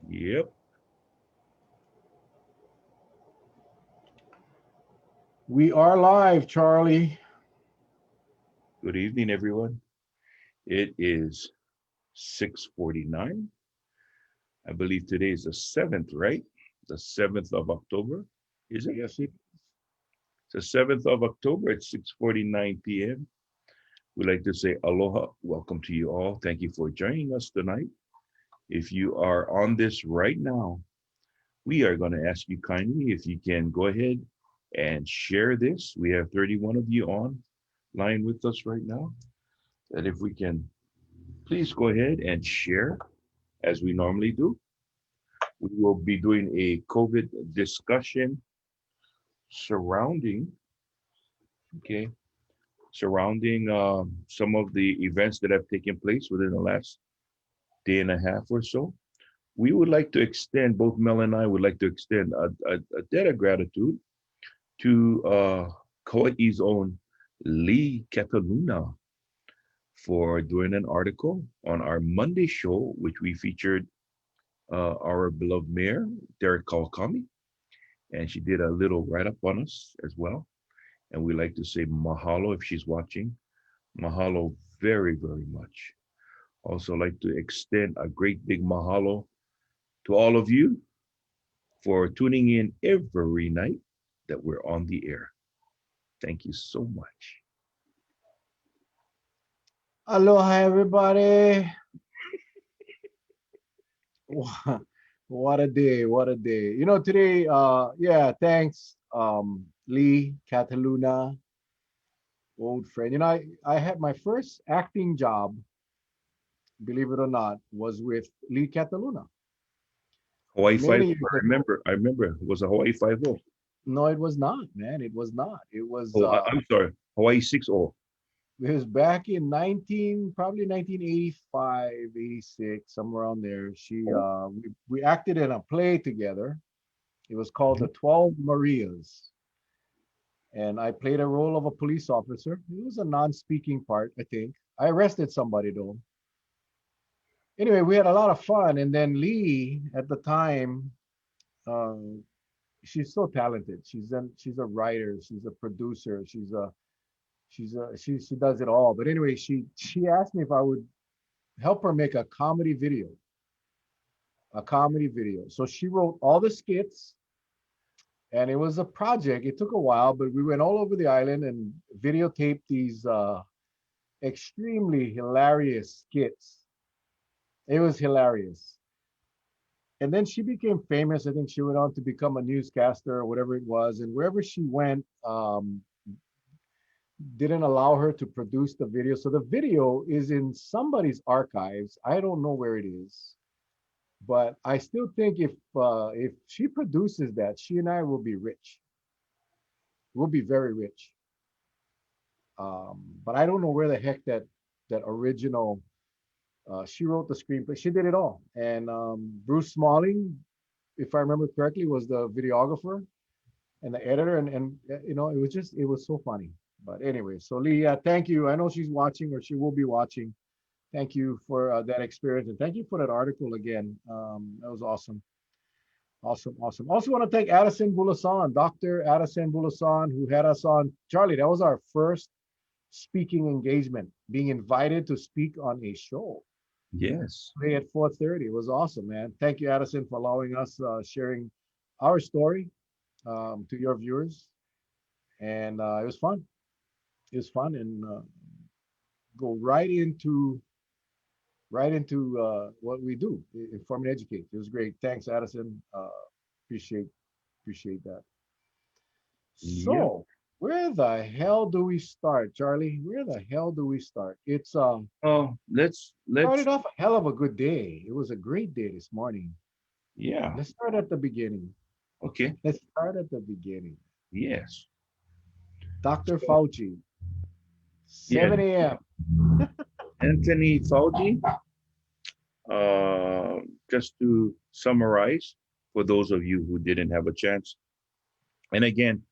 Yep. We are live, Charlie. Good evening, everyone. It is 6:49. I believe today is the 7th, right? The 7th of October. Is it? Yes, it, It's the 7th of October at 6:49 p.m. We'd like to say aloha. Welcome to you all. Thank you for joining us tonight. If you are on this right now, we are going to ask you kindly if you can go ahead and share this. We have 31 of you on line with us right now. That if we can please go ahead and share as we normally do. We will be doing a COVID discussion surrounding, okay, surrounding some of the events that have taken place within the last day and a half or so. We would like to extend, both Mel and I would like to extend a debt of gratitude to Hawaii's own Lee Cataluna for doing an article on our Monday show, which we featured our beloved mayor, Derek Kawakami, and she did a little write up on us as well. And we like to say mahalo if she's watching. Mahalo very, very much. Also, like to extend a great big mahalo to all of you for tuning in every night that we're on the air. Thank you so much. aloha, everybody. Wha- What a day! What a day! Today, yeah, thanks, Lee Cataluna, old friend. I had my first acting job, believe it or not, was with Lee Cataluna Hawaii Five. many I years ago. remember. I remember. It was a Hawaii 5-0. No, it was not, man. It was not. Oh, I'm sorry. Hawaii 6-0. It was back in probably 1985, 86, somewhere around there. Oh, We acted in a play together. It was called mhm. The 12 Marias. And I played a role of a police officer. It was a non-speaking part, I think. I arrested somebody though. Anyway, we had a lot of fun. And then Lee, at the time, um, she's so talented. She's a writer. She's a producer. She does it all. But anyway, she asked me if I would help her make a comedy video. So she wrote all the skits, and it was a project. It took a while, but we went all over the island and videotaped these extremely hilarious skits. It was hilarious. And then she became famous. I think she went on to become a newscaster or whatever it was. And wherever she went, didn't allow her to produce the video. So the video is in somebody's archives. I don't know where it is, but I still think if she produces that, she and I will be rich. We'll be very rich. But I don't know where the heck that original. She wrote the screenplay. She did it all. And Bruce Smalling, if I remember correctly, was the videographer and the editor. And it was so funny. But anyway, so Lee, thank you. I know she's watching or she will be watching. Thank you for that experience, and thank you for that article again. That was awesome. Awesome, awesome. Also want to thank Addison Bulasan, Dr. Addison Bulasan, who had us on. Charlie, that was our first speaking engagement, being invited to speak on a show Yes. today at 4:30. It was awesome, man. Thank you, Addison, for allowing us sharing our story to your viewers. And it was fun. It was fun, and go right into what we do, inform and educate. It was great. Thanks, Addison. Appreciate appreciate that. Yep. So, where the hell do we start, Charlie? Where the hell do we start? It's Oh, let's started off a hell of a good day. It was a great day this morning. yeah. Let's start at the beginning. Okay. Let's start at the beginning. Yes. Dr. So Fauci, yeah, 7 a.m. Anthony Fauci. Uh, just to summarize, for those of you who didn't have a chance, and again,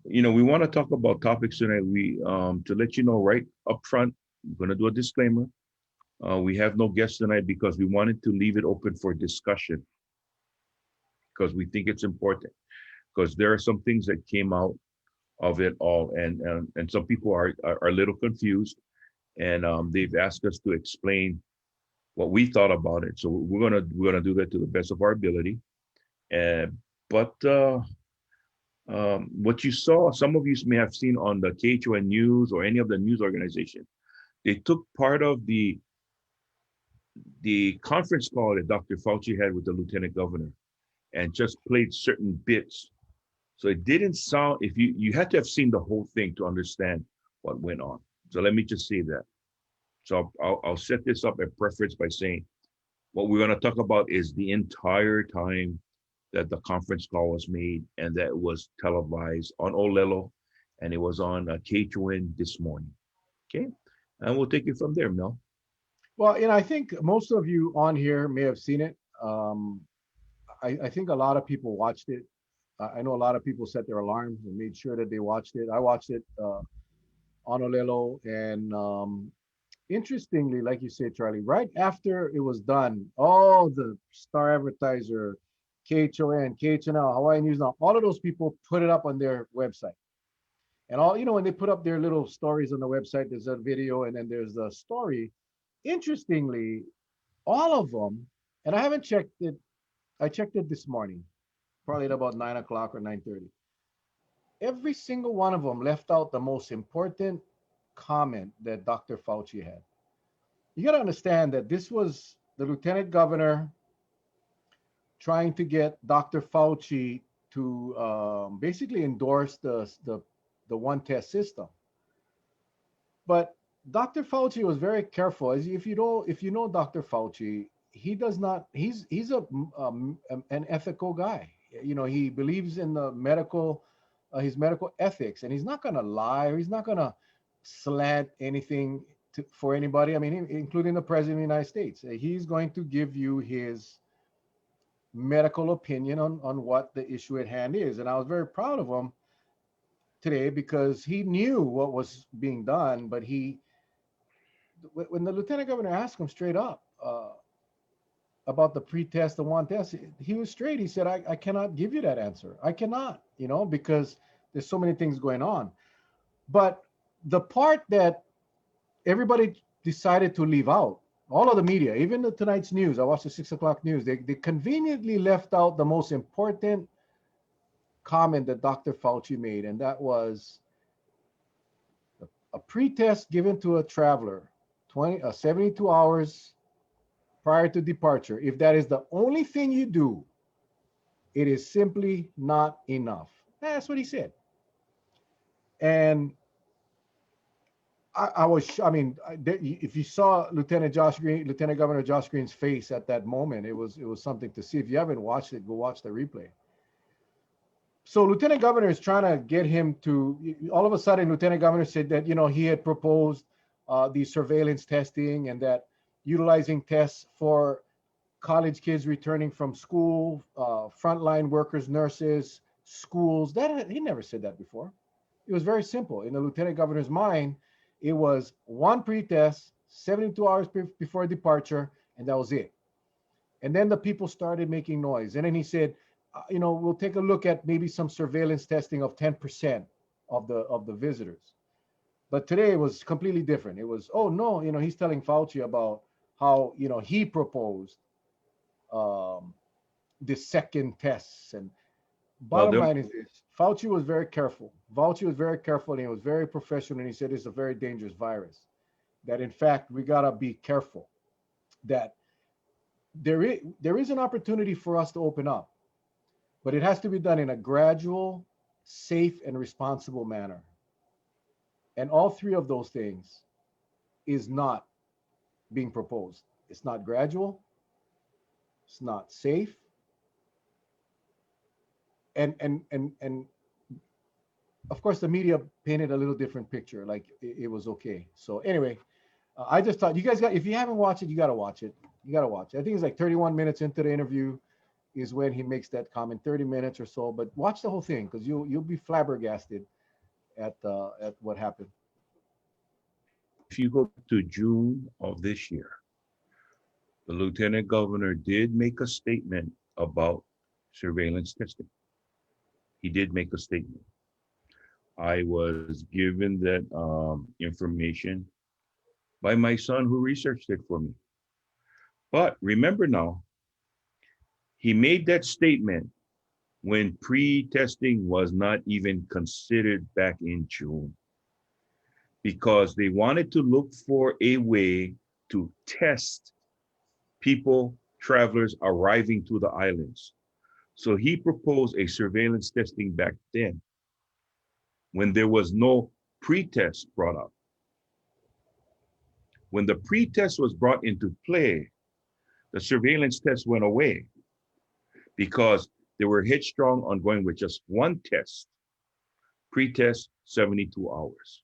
we want to talk about topics tonight. We to let you know right up front, I'm going to do a disclaimer. We have no guests tonight because we wanted to leave it open for discussion. because we think it's important. Because there are some things that came out of it all, and some people are a little confused, and they've asked us to explain what we thought about it. So we're gonna do that to the best of our ability. And but what you saw, some of you may have seen on the KHON News or any of the news organization, they took part of the conference call that Dr. Fauci had with the lieutenant governor and just played certain bits. So it didn't sound, if you had to have seen the whole thing to understand what went on. So let me just say that. So I'll set this up at preference by saying what we're going to talk about is the entire time that the conference call was made and that was televised on Olelo and it was on KHON this morning. Okay. And we'll take it from there, Mel. Well, I think most of you on here may have seen it. I think a lot of people watched it. I know a lot of people set their alarms and made sure that they watched it. I watched it on Olelo, and interestingly, like you said, Charlie, right after it was done, all the Star Advertiser, KHON, KHNL, Hawaiian News Now, all of those people put it up on their website. And all, when they put up their little stories on the website, there's a video and then there's a story. Interestingly, all of them, and I haven't checked it, I checked it this morning, probably at about 9 o'clock or 9:30. Every single one of them left out the most important comment that Dr. Fauci had. You got to understand that this was the lieutenant governor trying to get Dr. Fauci to basically endorse the one test system. But Dr. Fauci was very careful. As if you know Dr. Fauci, he does not. He's an ethical guy. He believes in the medical, his medical ethics, and he's not going to lie. Or he's not going to slant anything for anybody. I mean, including the president of the United States. He's going to give you his medical opinion on what the issue at hand is. And I was very proud of him today because he knew what was being done. But when the lieutenant governor asked him straight up about the pre-test and one test, he was straight. He said, I cannot give you that answer. I cannot, because there's so many things going on. But the part that everybody decided to leave out, all of the media, even the tonight's news, I watched the 6 o'clock news, they conveniently left out the most important comment that Dr. Fauci made, and that was a pre-test given to a traveler 72 hours prior to departure. If that is the only thing you do, it is simply not enough. That's what he said. And if you saw Lieutenant Governor Josh Green's face at that moment, it was something to see. If you haven't watched it, go watch the replay. So Lieutenant Governor is trying to get him to, all of a sudden, Lieutenant Governor said that, he had proposed the surveillance testing and that utilizing tests for college kids returning from school, frontline workers, nurses, schools. He never said that before. It was very simple. In the Lieutenant Governor's mind, it was one pre-test, 72 hours before departure, and that was it. And then the people started making noise. And then he said, we'll take a look at maybe some surveillance testing of 10% of the visitors. But today it was completely different. It was, oh no, he's telling Fauci about how, he proposed the second tests. And bottom line is this: Fauci was very careful. And he was very professional. And he said it's a very dangerous virus. That in fact we gotta be careful. That there is an opportunity for us to open up, but it has to be done in a gradual, safe, and responsible manner. And all three of those things is not being proposed. It's not gradual. It's not safe. And of course, the media painted a little different picture, like it was okay. So anyway, I just thought you guys if you haven't watched it, you got to watch it. I think it's like 31 minutes into the interview is when he makes that comment, 30 minutes or so. But watch the whole thing because you'll be flabbergasted at what happened. If you go back to June of this year, the lieutenant governor did make a statement about surveillance testing. He did make a statement. I was given that information by my son who researched it for me. But remember now, he made that statement when pre-testing was not even considered back in June because they wanted to look for a way to test people, travelers arriving to the islands. So he proposed a surveillance testing back then when there was no pre-test brought up. When the pre-test was brought into play, the surveillance test went away because they were headstrong on going with just one test, pre-test 72 hours.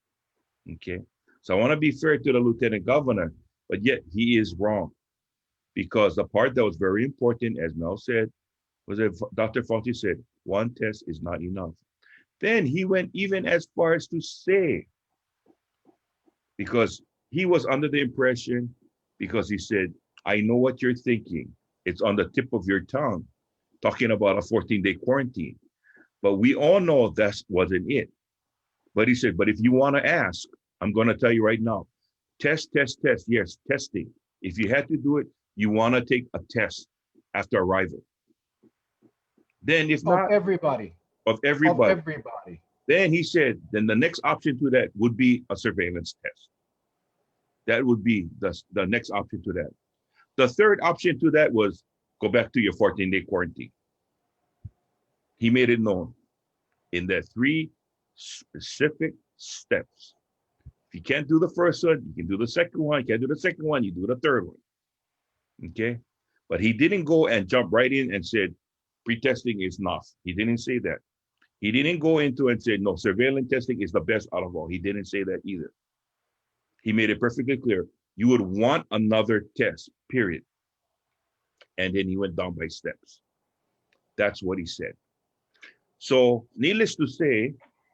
Okay. So I want to be fair to the lieutenant governor, but yet he is wrong because the part that was very important, as Mel said, was that Dr. Fauci said, one test is not enough. Then he went even as far as to say, because he was under the impression, because he said, I know what you're thinking. It's on the tip of your tongue, talking about a 14-day quarantine. But we all know that wasn't it. But he said, but if you want to ask, I'm going to tell you right now, test, test, test. Yes, testing. If you had to do it, you want to take a test after arrival. Then if Of not, everybody. of Of everybody. everybody. Then he said, then the next option to that would be a surveillance test. That would be the next option to that. The third option to that was go back to your 14-day quarantine. He made it known in the three specific steps. If you can't do the first one, you can do the second one. You can't do the second one, you do the third one. Okay? But he didn't go and jump right in and said, pre-testing is enough. He didn't say that. He didn't go into and say, no, surveillance testing is the best out of all. He didn't say that either. He made it perfectly clear. You would want another test, period. And then he went down by steps. That's what he said. So needless to say,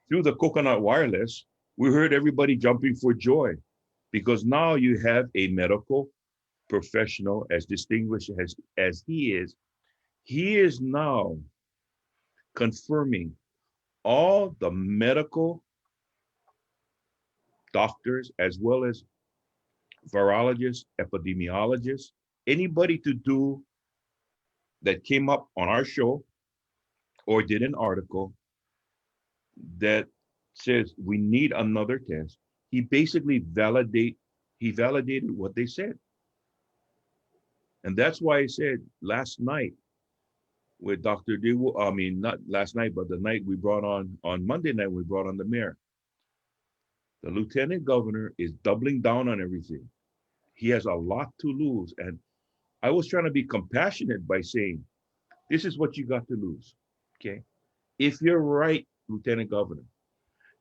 through the coconut wireless, we heard everybody jumping for joy because now you have a medical professional as distinguished as he is. He is now confirming all the medical doctors as well as virologists, epidemiologists, anybody to do that came up on our show or did an article that says we need another test. He basically validated what they said. And that's why I said last night with Dr. Dewu, I mean, not last night, but the night we brought on Monday night, we brought on the mayor. The lieutenant governor is doubling down on everything. He has a lot to lose. And I was trying to be compassionate by saying, this is what you got to lose. Okay. If you're right, Lieutenant Governor,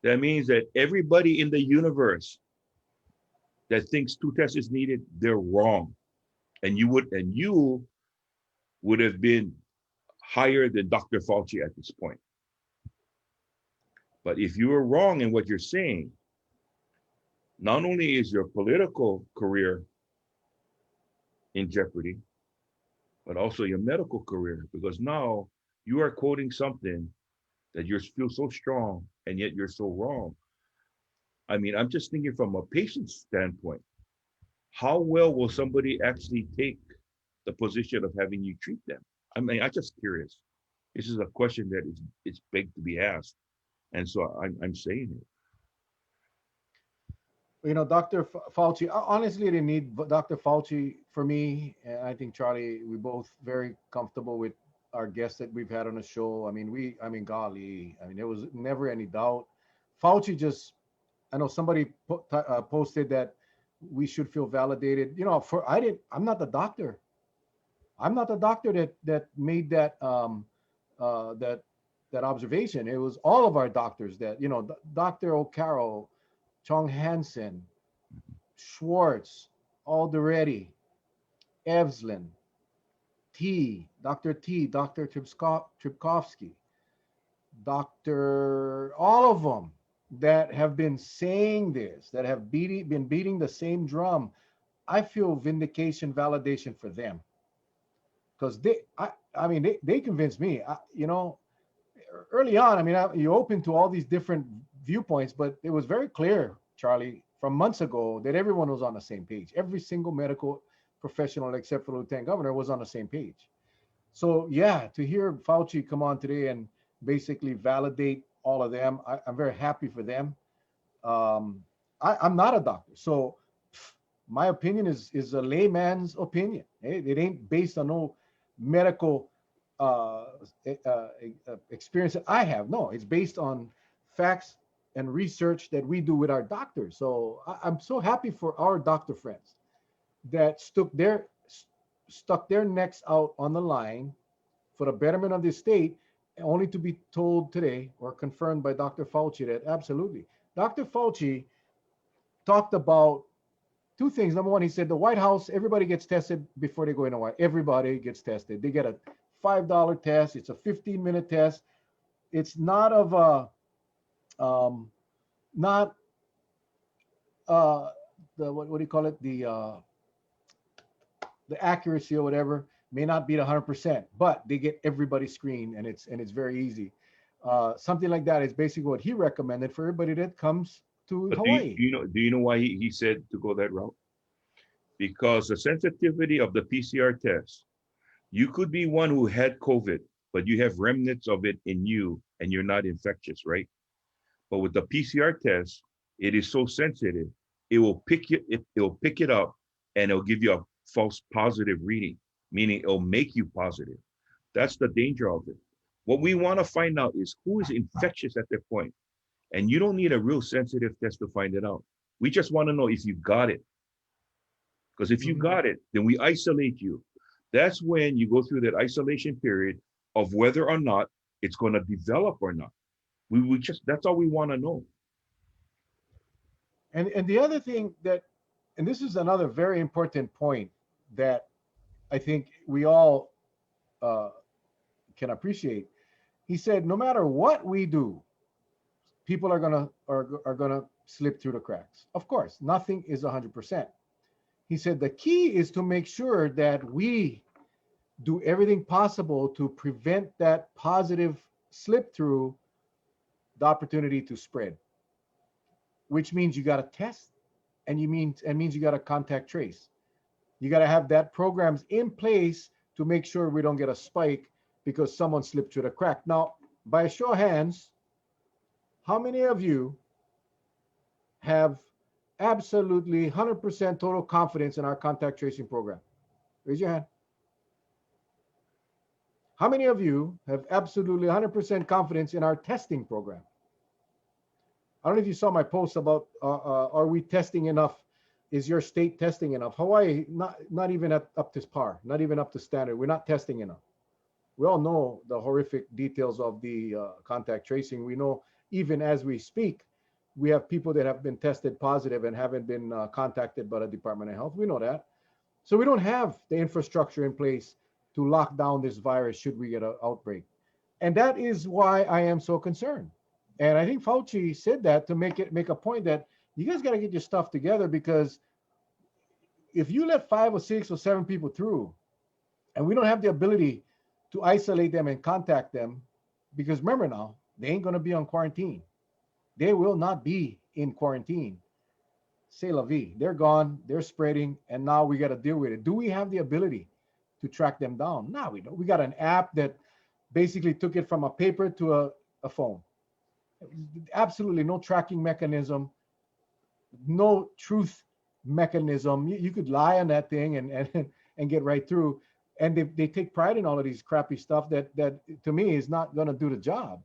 that means that everybody in the universe that thinks two tests is needed, they're wrong. And you would have been higher than Dr. Fauci at this point. But if you are wrong in what you're saying, not only is your political career in jeopardy, but also your medical career, because now you are quoting something that you feel so strong and yet you're so wrong. I mean, I'm just thinking from a patient's standpoint. How well will somebody actually take the position of having you treat them? I mean, I'm just curious. This is a question that is it's big to be asked, and so I'm saying it. You know, Dr. Fauci, honestly, they need Dr. Fauci for me. And I think Charlie, we both very comfortable with our guests that we've had on the show. I mean, golly, I mean, there was never any doubt. Fauci just, I know somebody posted that we should feel validated. You know, I'm not the doctor. I'm not the doctor that made that observation. It was all of our doctors that, you know, Dr. O'Carroll, Chong Hansen, Schwartz, Alderetti, Evslin, Dr. Dr. Tripkovsky, all of them that have been saying this, that have been beating the same drum. I feel vindication, validation for them. because I mean, they convinced me. Early on, I mean, you open to all these different viewpoints, but it was very clear, Charlie, from months ago that everyone was on the same page. Every single medical professional, except for the lieutenant governor, was on the same page. So yeah, to hear Fauci come on today and basically validate all of them, I'm very happy for them. Um, I'm not a doctor, so my opinion is a layman's opinion. It ain't based on no medical uh, experience that I have. No, it's based on facts and research that we do with our doctors. So I'm so happy for our doctor friends that stuck their necks out on the line for the betterment of the state, only to be told today or confirmed by Dr. Fauci that absolutely. Dr. Fauci talked about two things. Number one, he said the White House, everybody gets tested before they go in the White. Everybody gets tested. They get a $5 test. It's a 15-minute test. It's not of not the what do you call it? The accuracy or whatever may not be at 100%, but they get everybody screened, and it's very easy. Something like that is basically what he recommended for everybody that comes to But Hawaii. do you know why he said to go that route? Because the sensitivity of the PCR test, you could be one who had COVID, but you have remnants of it in you and you're not infectious, right? But with the PCR test, it is so sensitive, it will pick it up and it'll give you a false positive reading, meaning it'll make you positive. That's the danger of it. What we want to find out is who is infectious at that point. And you don't need a real sensitive test to find it out. We just want to know if you got it. Because if you Mhm. got it, then we isolate you. That's when you go through that isolation period of whether or not it's going to develop or not. We just, that's all we want to know. And the other thing that, and this is another very important point that I think we all uh, can appreciate. He said, no matter what we do, people are gonna slip through the cracks. Of course, nothing is 100%. He said the key is to make sure that we do everything possible to prevent that positive slip through the opportunity to spread, which means you got to test, and means you got to contact trace. You got to have that programs in place to make sure we don't get a spike because someone slipped through the crack. Now, by a show of hands, how many of you have absolutely 100% total confidence in our contact tracing program? Raise your hand. How many of you have absolutely 100% confidence in our testing program? I don't know if you saw my post about are we testing enough? Is your state testing enough? Hawaii, not even up to par, not even up to standard. We're not testing enough. We all know the horrific details of the contact tracing. We know even as we speak, we have people that have been tested positive and haven't been contacted by the Department of Health. We know that. So we don't have the infrastructure in place to lock down this virus should we get an outbreak. And that is why I am so concerned. And I think Fauci said that to make a point that you guys got to get your stuff together, because if you let 5 or 6 or 7 people through and we don't have the ability to isolate them and contact them, because remember now, they ain't going to be on quarantine. They will not be in quarantine. C'est la vie. They're gone, they're spreading, and now we got to deal with it. Do we have the ability to track them down? No, we don't. We got an app that basically took it from a paper to a phone. Absolutely no tracking mechanism, no truth mechanism. You could lie on that thing and get right through. And they take pride in all of these crappy stuff that to me is not going to do the job.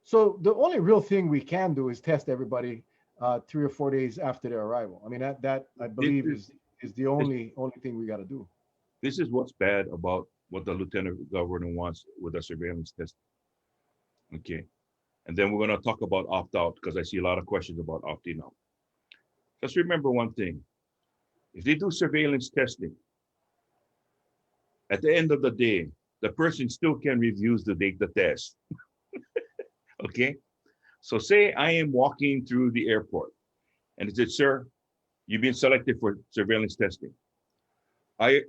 So the only real thing we can do is test everybody 3 or 4 days after their arrival. I mean that I This believe is is the this, only thing we got to do. this is what's bad about what the lieutenant governor wants with the surveillance test. Okay. And then we're going to talk about opt out because I see a lot of questions about opting out. Just remember one thing. If they do surveillance testing, at the end of the day, the person still can refuse to take the test. Okay. So say I am walking through the airport and it said, sir, you've been selected for surveillance testing. I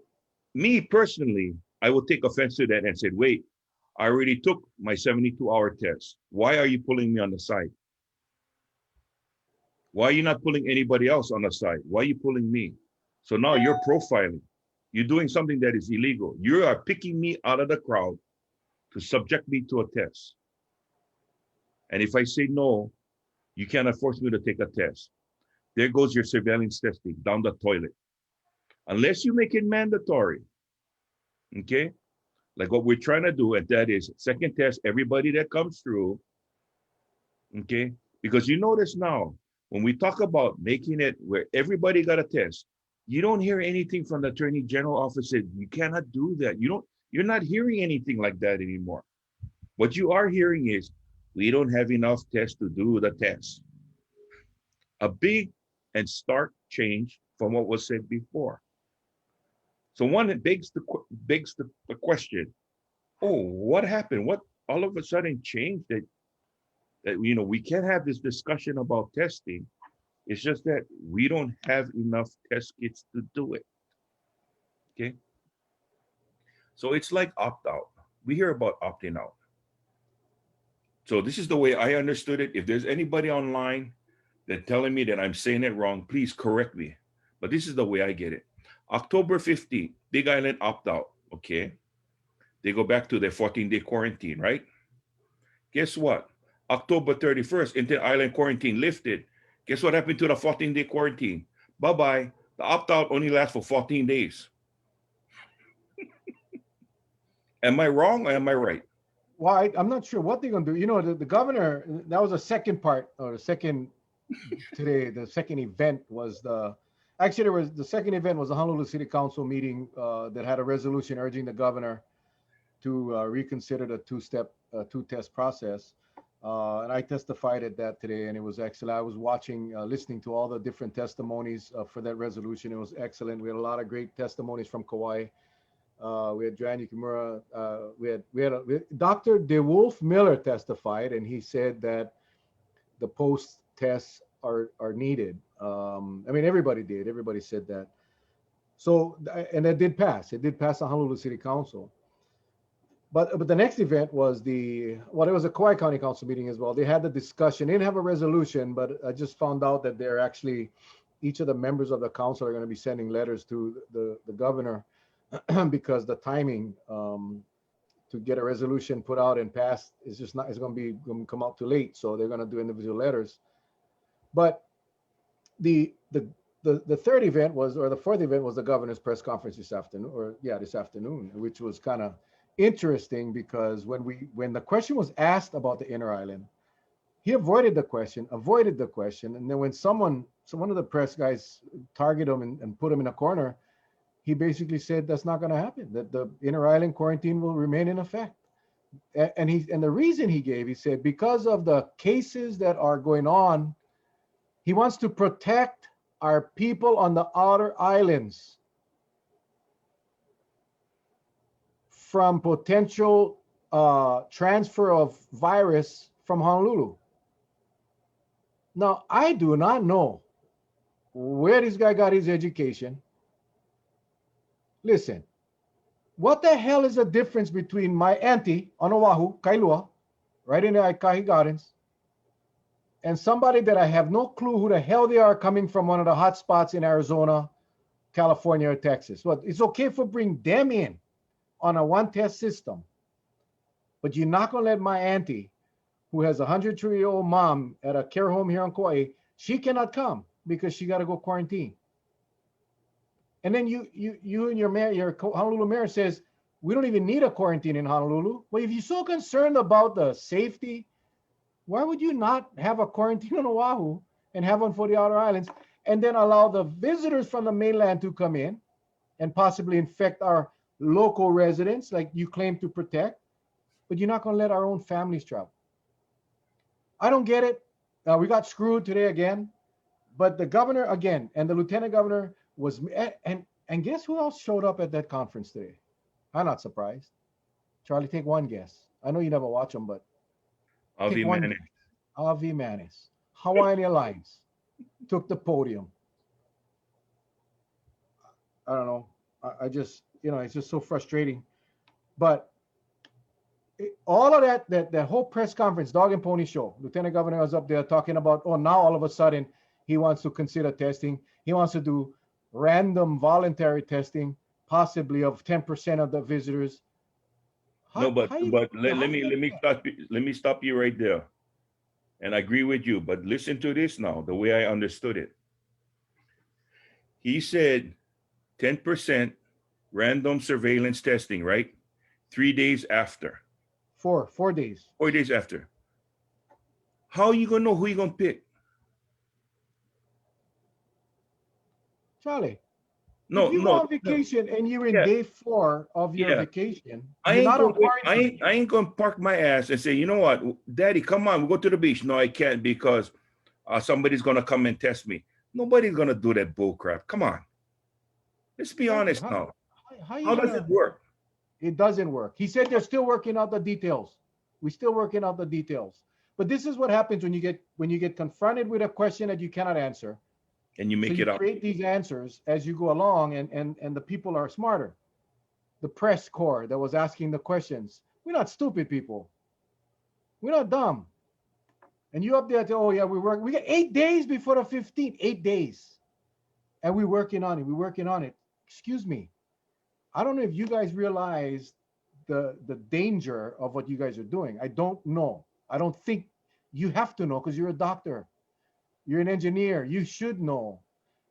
Me personally, I will take offense to that and said, wait, I already took my 72-hour test. Why are you pulling me on the side? Why are you not pulling anybody else on the side? Why are you pulling me? So now you're profiling. You're doing something that is illegal. You are picking me out of the crowd to subject me to a test. And if I say no, you cannot force me to take a test. There goes your surveillance testing down the toilet. Unless you make it mandatory, okay? Like what we're trying to do, and that is second test everybody that comes through, okay? Because you notice now, when we talk about making it where everybody got a test, you don't hear anything from the Attorney General office that you cannot do that. You're not hearing anything like that anymore. What you are hearing is, we don't have enough tests to do the test. A big and stark change from what was said before. So one, it begs the question, oh, what happened? What all of a sudden changed that we can't have this discussion about testing. It's just that we don't have enough test kits to do it. Okay. So it's like opt out. We hear about opting out. So this is the way I understood it. If there's anybody online that telling me that I'm saying it wrong, please correct me. But this is the way I get it. October 15th, Big Island opt out. Okay. They go back to their 14-day quarantine, right? Guess what? October 31st, Inter Island quarantine lifted. Guess what happened to the 14-day quarantine? Bye bye. The opt out only lasts for 14 days. Am I wrong or am I right? Well, I'm not sure what they're going to do. The governor, that was the second part, or the second today, the second event was actually, the second event was the Honolulu City Council meeting that had a resolution urging the governor to reconsider the two-test process. And I testified at that today, and it was excellent. I was watching, listening to all the different testimonies for that resolution. It was excellent. We had a lot of great testimonies from Kauai. We had Joanne Yukimura. Dr. DeWolf Miller testified, and he said that the post tests are needed. I mean, everybody did. Everybody said that. So, and that did pass. It did pass the Honolulu City Council. But the next event was it was a Kauai County Council meeting as well. They had the discussion. They didn't have a resolution, but I just found out that they're actually, each of the members of the council are going to be sending letters to the governor because the timing to get a resolution put out and passed is just not, it's going to come out too late. So they're going to do individual letters. But the third event was, or the fourth event was the governor's press conference this afternoon, which was kind of interesting because when the question was asked about the inner island, he avoided the question, and then when one of the press guys targeted him and put him in a corner, he basically said that's not going to happen, that the inner island quarantine will remain in effect. And the reason he said because of the cases that are going on, he wants to protect our people on the outer islands from potential transfer of virus from Honolulu. Now, I do not know where this guy got his education. Listen, what the hell is the difference between my auntie on Oahu, Kailua, right in the Aikahi Gardens, and somebody that I have no clue who the hell they are coming from one of the hot spots in Arizona, California, or Texas? Well, it's okay for bring them in on a one-test system, but you're not going to let my auntie, who has a 102-year-old mom at a care home here in Kauai, she cannot come because she got to go quarantine. And then you and your mayor, your Honolulu mayor says, we don't even need a quarantine in Honolulu. Well, if you're so concerned about the safety, why would you not have a quarantine on Oahu and have one for the outer islands, and then allow the visitors from the mainland to come in and possibly infect our local residents like you claim to protect, but you're not going to let our own families travel? I don't get it. We got screwed today again, but the governor again and the lieutenant governor was, and guess who else showed up at that conference today? I'm not surprised. Charlie, take one guess. I know you never watch them, but Avi take one. Manning. Avi Manis, Hawaiian Airlines, took the podium. I don't know. I just, it's just so frustrating. But all of that whole press conference, dog and pony show, Lieutenant Governor was up there talking about, oh, now all of a sudden he wants to consider testing. He wants to do random voluntary testing, possibly of 10% of the visitors. No, but How you but gonna do let me stop you right there. And I agree with you, but listen to this now, the way I understood it. He said 10% random surveillance testing, right? 3 days after. 4 days? 4 days after. How you gonna know who you gonna pick? Charlie, if No, you go no, on no. vacation and you're in Yeah, day 4 of your yeah. vacation, I you're ain't not gonna on wait. quarantine. I ain't gonna park my ass and say, you know what, Daddy, come on, we'll go to the beach. No, I can't because somebody's gonna come and test me. Nobody's gonna do that bull crap. Come on, let's be Exactly. honest now. How you How does gonna? it work? It doesn't work. He said they're still working out the details. We're still working out the details. But this is what happens when you get confronted with a question that you cannot answer. And you So make you it up. create these answers as you go along, and the people are smarter. The press corps that was asking the questions. We're not stupid people. We're not dumb. And you up there to, oh yeah, we work. We got 8 days before the 15th. 8 days. And we're working on it. We're working on it. Excuse me. I don't know if you guys realize the danger of what you guys are doing. I don't know. I don't think you have to know because you're a doctor. You're an engineer. You should know.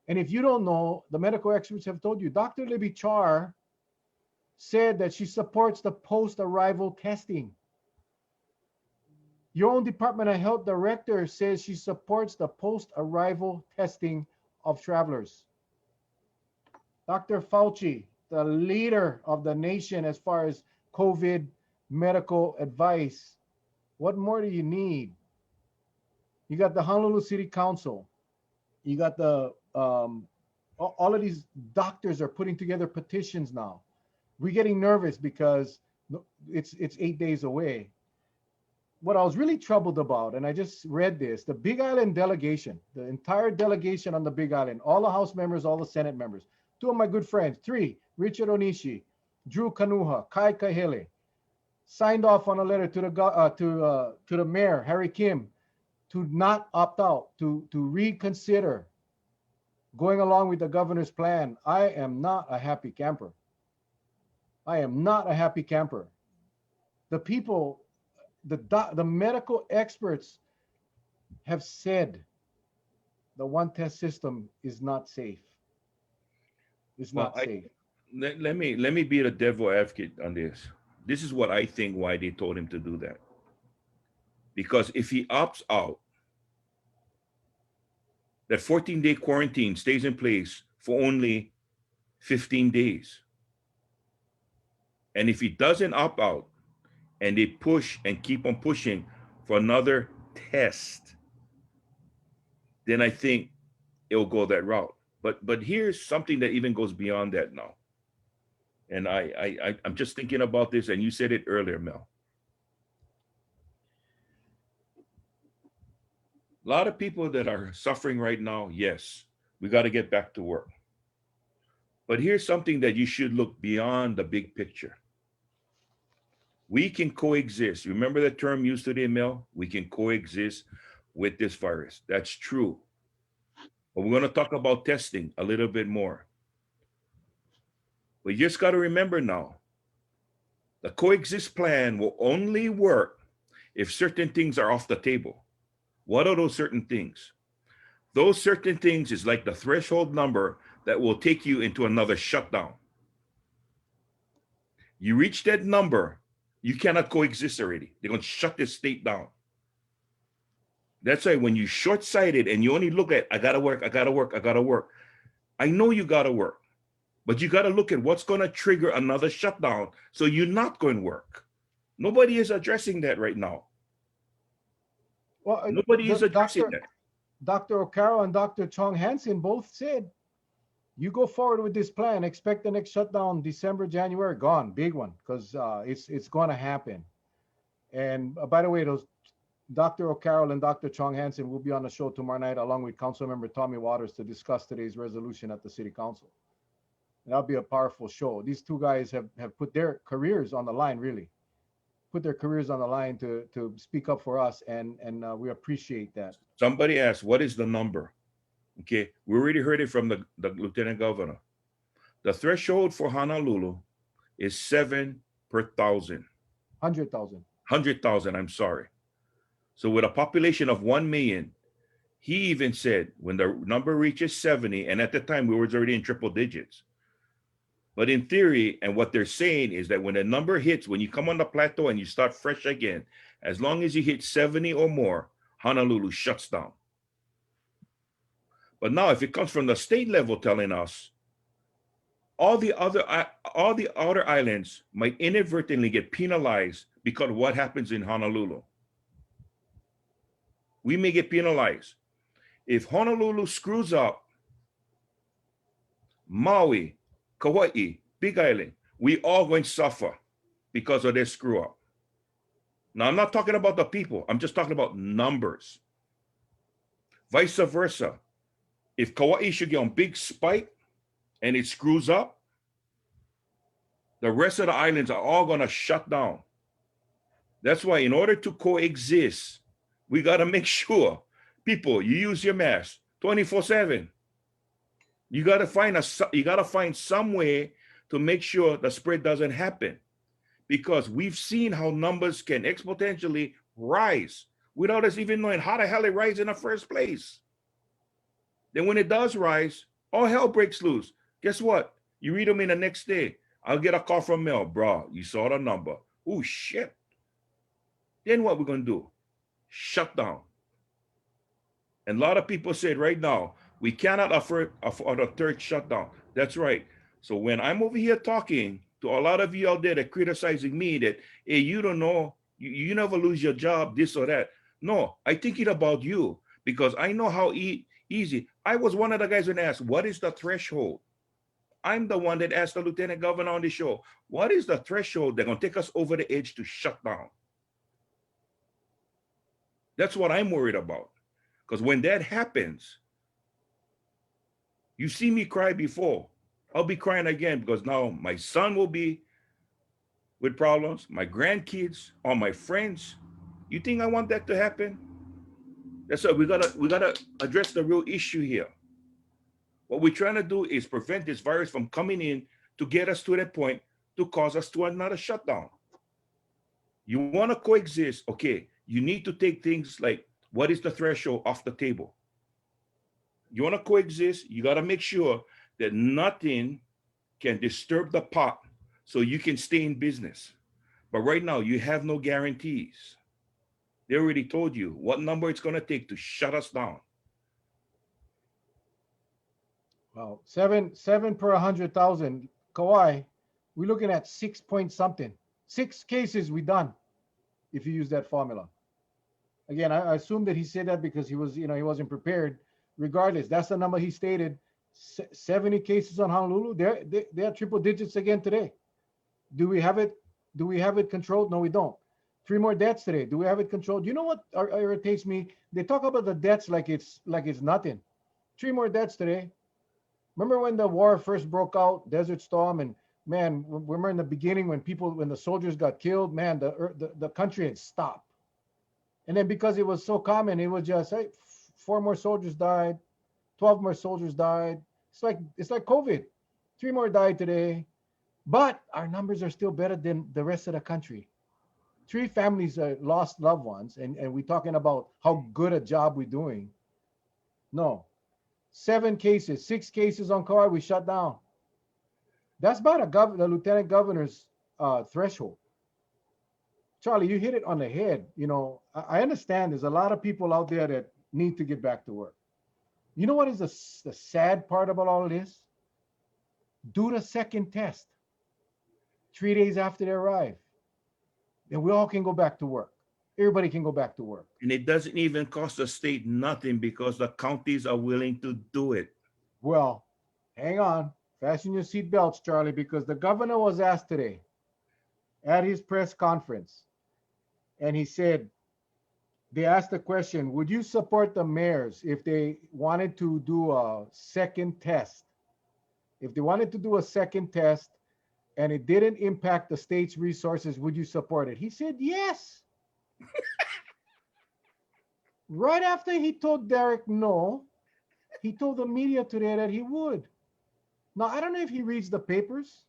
And if you don't know, the medical experts have told you. Dr. Libby Char said that she supports the post-arrival testing. Your own Department of Health director says she supports the post-arrival testing of travelers. Dr. Fauci, the leader of the nation as far as COVID medical advice, what more do you need? You got the Honolulu City Council. You got all of these doctors are putting together petitions now. We're getting nervous because it's 8 days away. What I was really troubled about, and I just read this, the Big Island delegation, the entire delegation on the Big Island, all the House members, all the Senate members, two of my good friends, three, Richard Onishi, Drew Kanuha, Kai Kahele, signed off on a letter to the mayor, Harry Kim, to not opt out, to reconsider going along with the governor's plan. I am not a happy camper. I am not a happy camper. The people, the medical experts have said the one test system is not safe. It's Well, not safe. let me be the devil advocate on this. This is what I think why they told him to do that. Because if he opts out, that 14-day quarantine stays in place for only 15 days. And if he doesn't opt out and they push and keep on pushing for another test, then I think it'll go that route. But here's something that even goes beyond that now. And I'm just thinking about this, and you said it earlier, Mel. A lot of people that are suffering right now, yes, we got to get back to work. But here's something that you should look beyond the big picture. We can coexist. Remember the term used today, Mel? We can coexist with this virus. That's true. But we're going to talk about testing a little bit more. We just got to remember now, the coexist plan will only work if certain things are off the table. What are those certain things? Those certain things is like the threshold number that will take you into another shutdown. You reach that number, you cannot coexist already. They're going to shut this state down. That's why when you're short-sighted and you only look at, I got to work, I got to work, I got to work. I know you got to work, but you got to look at what's going to trigger another shutdown so you're not going to work. Nobody is addressing that right now. Well, Nobody is addressing that. Dr. O'Carroll and Dr. Chong Hansen both said, you go forward with this plan, expect the next shutdown December, January, gone, big one, because it's going to happen. And by the way, those Dr. O'Carroll and Dr. Chong Hansen will be on the show tomorrow night along with Councilmember Tommy Waters to discuss today's resolution at the City Council. and that'll be a powerful show. These two guys have put their careers on the line, really, put their careers on the line to speak up for us, and we appreciate that. Somebody asked, what is the number? Okay, we already heard it from the lieutenant governor. The threshold for Honolulu is 7 per 1,000. 100,000. 100,000, I'm sorry. So with a population of 1 million, he even said when the number reaches 70, and at the time we were already in triple digits. But in theory, and what they're saying is that when the number hits, when you come on the plateau and you start fresh again, as long as you hit 70 or more, Honolulu shuts down. But now if it comes from the state level telling us all the outer islands might inadvertently get penalized because of what happens in Honolulu. We may get penalized. If Honolulu screws up, Maui, Kauai, Big Island, we all going to suffer because of their screw up. Now, I'm not talking about the people. I'm just talking about numbers. Vice versa. If Kauai should get on big spike and it screws up, the rest of the islands are all going to shut down. That's why in order to coexist, we got to make sure, people, you use your mask 24/7. You got to find some way to make sure the spread doesn't happen, because we've seen how numbers can exponentially rise without us even knowing how the hell it rises in the first place. Then when it does rise, all hell breaks loose. Guess what? You read them in the next day. I'll get a call from Mel, bro. You saw the number. Oh shit. Then what we're gonna do? Shut down. And a lot of people said right now, we cannot afford a third shutdown. That's right. So when I'm over here talking to a lot of you out there that criticizing me that, hey, you don't know, you never lose your job, this or that. No, I think it about you, because I know how easy. I was one of the guys when asked, what is the threshold? I'm the one that asked the lieutenant governor on the show, what is the threshold that's going to take us over the edge to shut down? That's what I'm worried about. Because when that happens, you see me cry before. I'll be crying again, because now my son will be with problems, my grandkids, all my friends. You think I want that to happen? That's why we gotta address the real issue here. What we're trying to do is prevent this virus from coming in to get us to that point to cause us to another shutdown. You want to coexist, okay, you need to take things like, what is the threshold off the table? You want to coexist, you got to make sure that nothing can disturb the pot so you can stay in business. But right now, you have no guarantees. They already told you what number it's going to take to shut us down. Well, seven per 100,000. Kauai, we're looking at 6 point something. 6 cases we done if you use that formula. Again, I assume that he said that because he wasn't prepared. Regardless, that's the number he stated. 70 cases on Honolulu. They're triple digits again today. Do we have it? Do we have it controlled? No, we don't. 3 more deaths today. Do we have it controlled? You know what irritates me? They talk about the deaths like it's nothing. 3 more deaths today. Remember when the war first broke out, Desert Storm, and man, remember in the beginning when the soldiers got killed, man, the country had stopped. And then because it was so common, it was just, hey, 4 more soldiers died, 12 more soldiers died. It's like COVID. 3 more died today, but our numbers are still better than the rest of the country. 3 families lost loved ones, and we're talking about how good a job we're doing. No, 7 cases, 6 cases on Kauai, we shut down. That's about the lieutenant governor's threshold. Charlie, you hit it on the head. I understand there's a lot of people out there that need to get back to work. You know what is the sad part about all of this? Do the second test 3 days after they arrive, and we all can go back to work. Everybody can go back to work. And it doesn't even cost the state nothing because the counties are willing to do it. Well, hang on. Fasten your seatbelts, Charlie, because the governor was asked today at his press conference, and he said, they asked the question, would you support the mayors if they wanted to do a second test if they wanted to do a second test and it didn't impact the state's resources, would you support it? He said yes. Right after he told Derek no, he told the media today that he would. Now, I don't know if he reads the papers,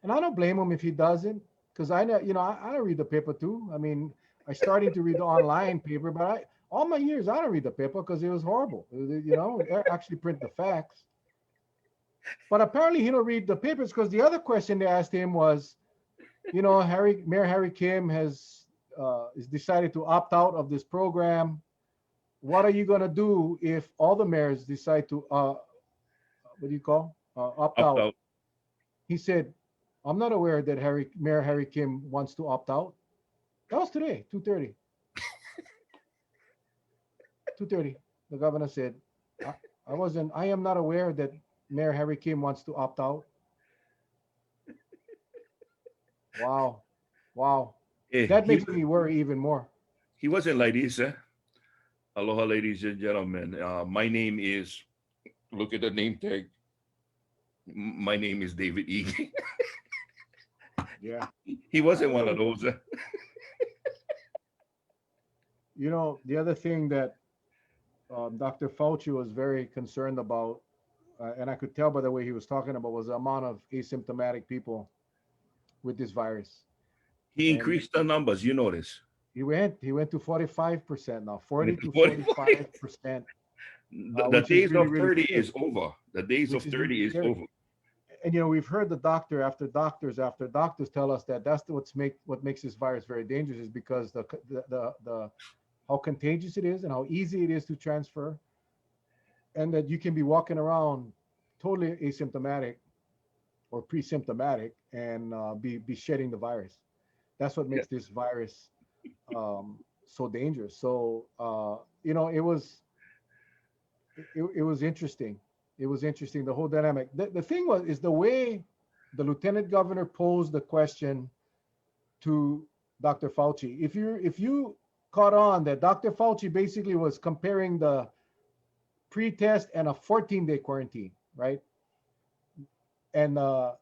and I don't blame him if he doesn't, because I know, I don't read the paper too. I mean, I starting to read the online paper, but all my years I don't read the paper because it was horrible. Actually print the facts. But apparently he don't read the papers because the other question they asked him was, Mayor Harry Kim is decided to opt out of this program. What are you gonna do if all the mayors decide to what do you call opt Opt out? out. He said, I'm not aware that Mayor Harry Kim wants to opt out. That was today, 2:30. 2:30. The governor said, I am not aware that Mayor Harry Kim wants to opt out. Wow. Wow. Eh, That he makes me worry even more. he wasn't like this. Aloha, ladies and gentlemen. My name is. Look at the name tag. My name is David E. Yeah. He wasn't one of those. The other thing that Dr. Fauci was very concerned about, and I could tell by the way he was talking about, was the amount of asymptomatic people with this virus. He And increased the numbers. You notice. he went to 45% now, 40 Went to to 45. 45%, The which is days really, of really 30 scary. is over. The days of Which is really 30 is scary. over. And we've heard the doctor after doctors tell us that what makes this virus very dangerous is because the how contagious it is and how easy it is to transfer, and that you can be walking around totally asymptomatic or pre-symptomatic and be shedding the virus. That's what Yeah. makes this virus so dangerous. So it was interesting. It was interesting, the whole dynamic. The thing is the way the lieutenant governor posed the question to Dr. Fauci. If you caught on that Dr. Fauci basically was comparing the pre-test and a 14-day quarantine, right? And or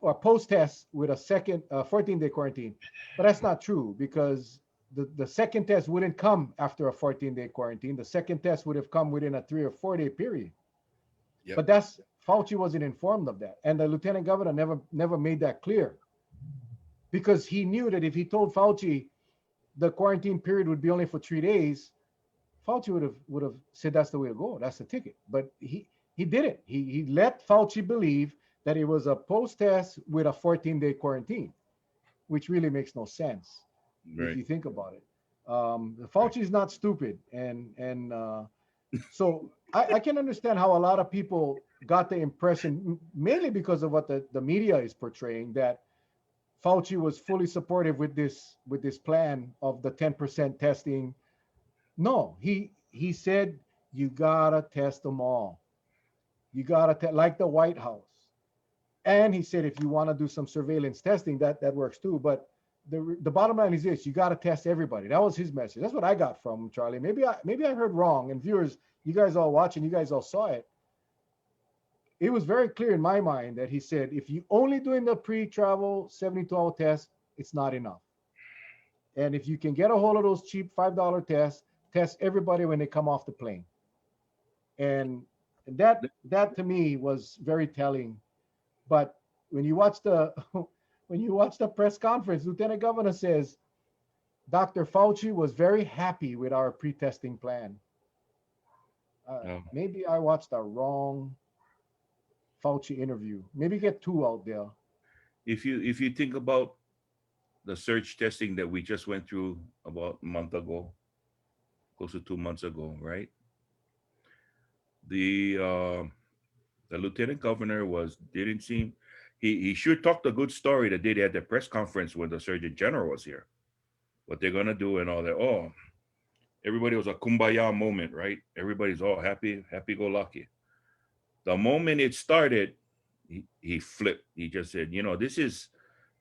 a post-test with a second 14-day quarantine. But that's not true because the second test wouldn't come after a 14-day quarantine. The second test would have come within a 3 or 4 day period. Yep. But that's Fauci wasn't informed of that, and the lieutenant governor never made that clear because he knew that if he told Fauci the quarantine period would be only for 3 days, Fauci would have said that's the way to go. That's the ticket. But he didn't. He let Fauci believe that it was a post test with a 14-day quarantine, which really makes no sense if Right. you think about it. Right. Fauci is not stupid, and so I can understand how a lot of people got the impression, mainly because of what the media is portraying, that Fauci was fully supportive with this plan of the 10% testing. No, he said you gotta test them all. You gotta like the White House. And he said if you want to do some surveillance testing, that works too. But the bottom line is this: you got to test everybody. That was his message. That's what I got from Charlie. Maybe I heard wrong. And viewers, you guys all watching, you guys all saw it. It was very clear in my mind that he said if you only doing the pre-travel 72-hour test, it's not enough. And if you can get a hold of those cheap $5 tests, test everybody when they come off the plane. And that to me was very telling. But when you watch the when you watch the press conference, Lieutenant Governor says Dr. Fauci was very happy with our pre-testing plan. Um, Maybe I watched a wrong Fauci interview. Maybe get two out there. if you think about the surge testing that we just went through about a month ago, close to 2 months ago, right? The the lieutenant governor was didn't seem he sure talked a good story the day they had the press conference when the surgeon general was here. What they're gonna do and all that. Oh, everybody was a kumbaya moment, right? Everybody's all happy, happy go lucky. The moment it started, he flipped. He just said, this is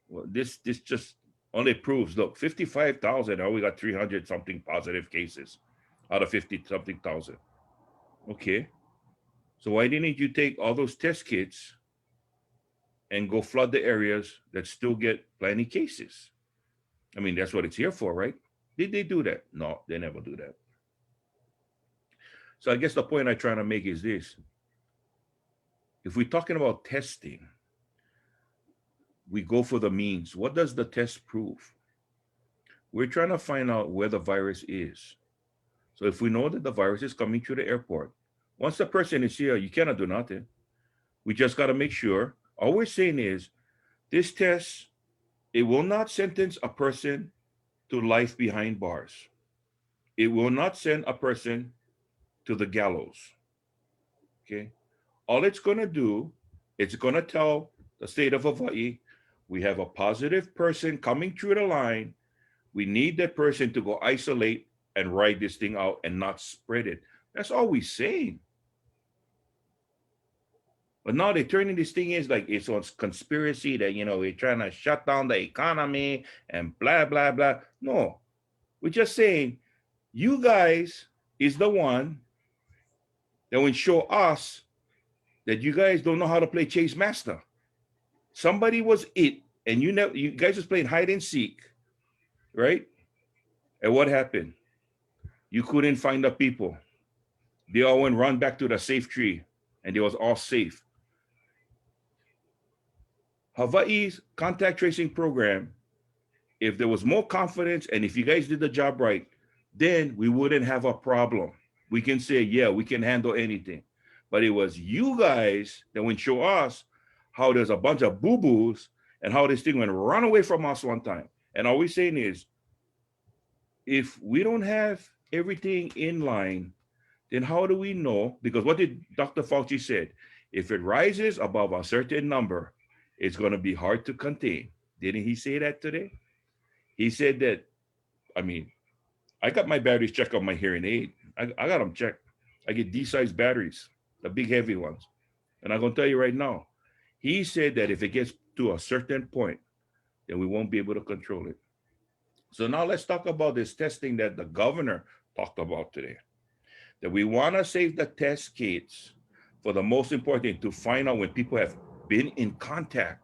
well, this just only proves. Look, 55,000. Now we got 300 something positive cases out of 50 something thousand. Okay, So why didn't you take all those test kits and go flood the areas that still get plenty cases? I mean, that's what it's here for, right? Did they do that? No, they never do that. So I guess the point I'm trying to make is this. If we're talking about testing, we go for the means. What does the test prove? We're trying to find out where the virus is. So if we know that the virus is coming through the airport, once the person is here, you cannot do nothing. We just got to make sure. All we're saying is this test, it will not sentence a person to life behind bars. It will not send a person to the gallows. Okay. All it's going to do, it's going to tell the state of Hawaii, we have a positive person coming through the line. We need that person to go isolate and write this thing out and not spread it. That's all we're saying. But now they're turning this thing is like it's on conspiracy that, we're trying to shut down the economy and blah, blah, blah. No, we're just saying you guys is the one that will show us that you guys don't know how to play chase master. Somebody was it, and you guys was playing hide and seek, right? And what happened? You couldn't find the people. They all went run back to the safe tree, and they was all safe. Hawaii's contact tracing program, if there was more confidence and if you guys did the job right, then we wouldn't have a problem. We can say, yeah, we can handle anything. But it was you guys that went show us how there's a bunch of boo-boos and how this thing went run away from us one time. And all we're saying is, if we don't have everything in line, then how do we know? Because what did Dr. Fauci said? If it rises above a certain number, it's going to be hard to contain. Didn't he say that today? He said that, I mean, I got my batteries checked on my hearing aid. I got them checked. I get D-size batteries, the big heavy ones. And I'm going to tell you right now, he said that if it gets to a certain point, then we won't be able to control it. So now let's talk about this testing that the governor talked about today. That we want to save the test kits for the most important to find out when people have been in contact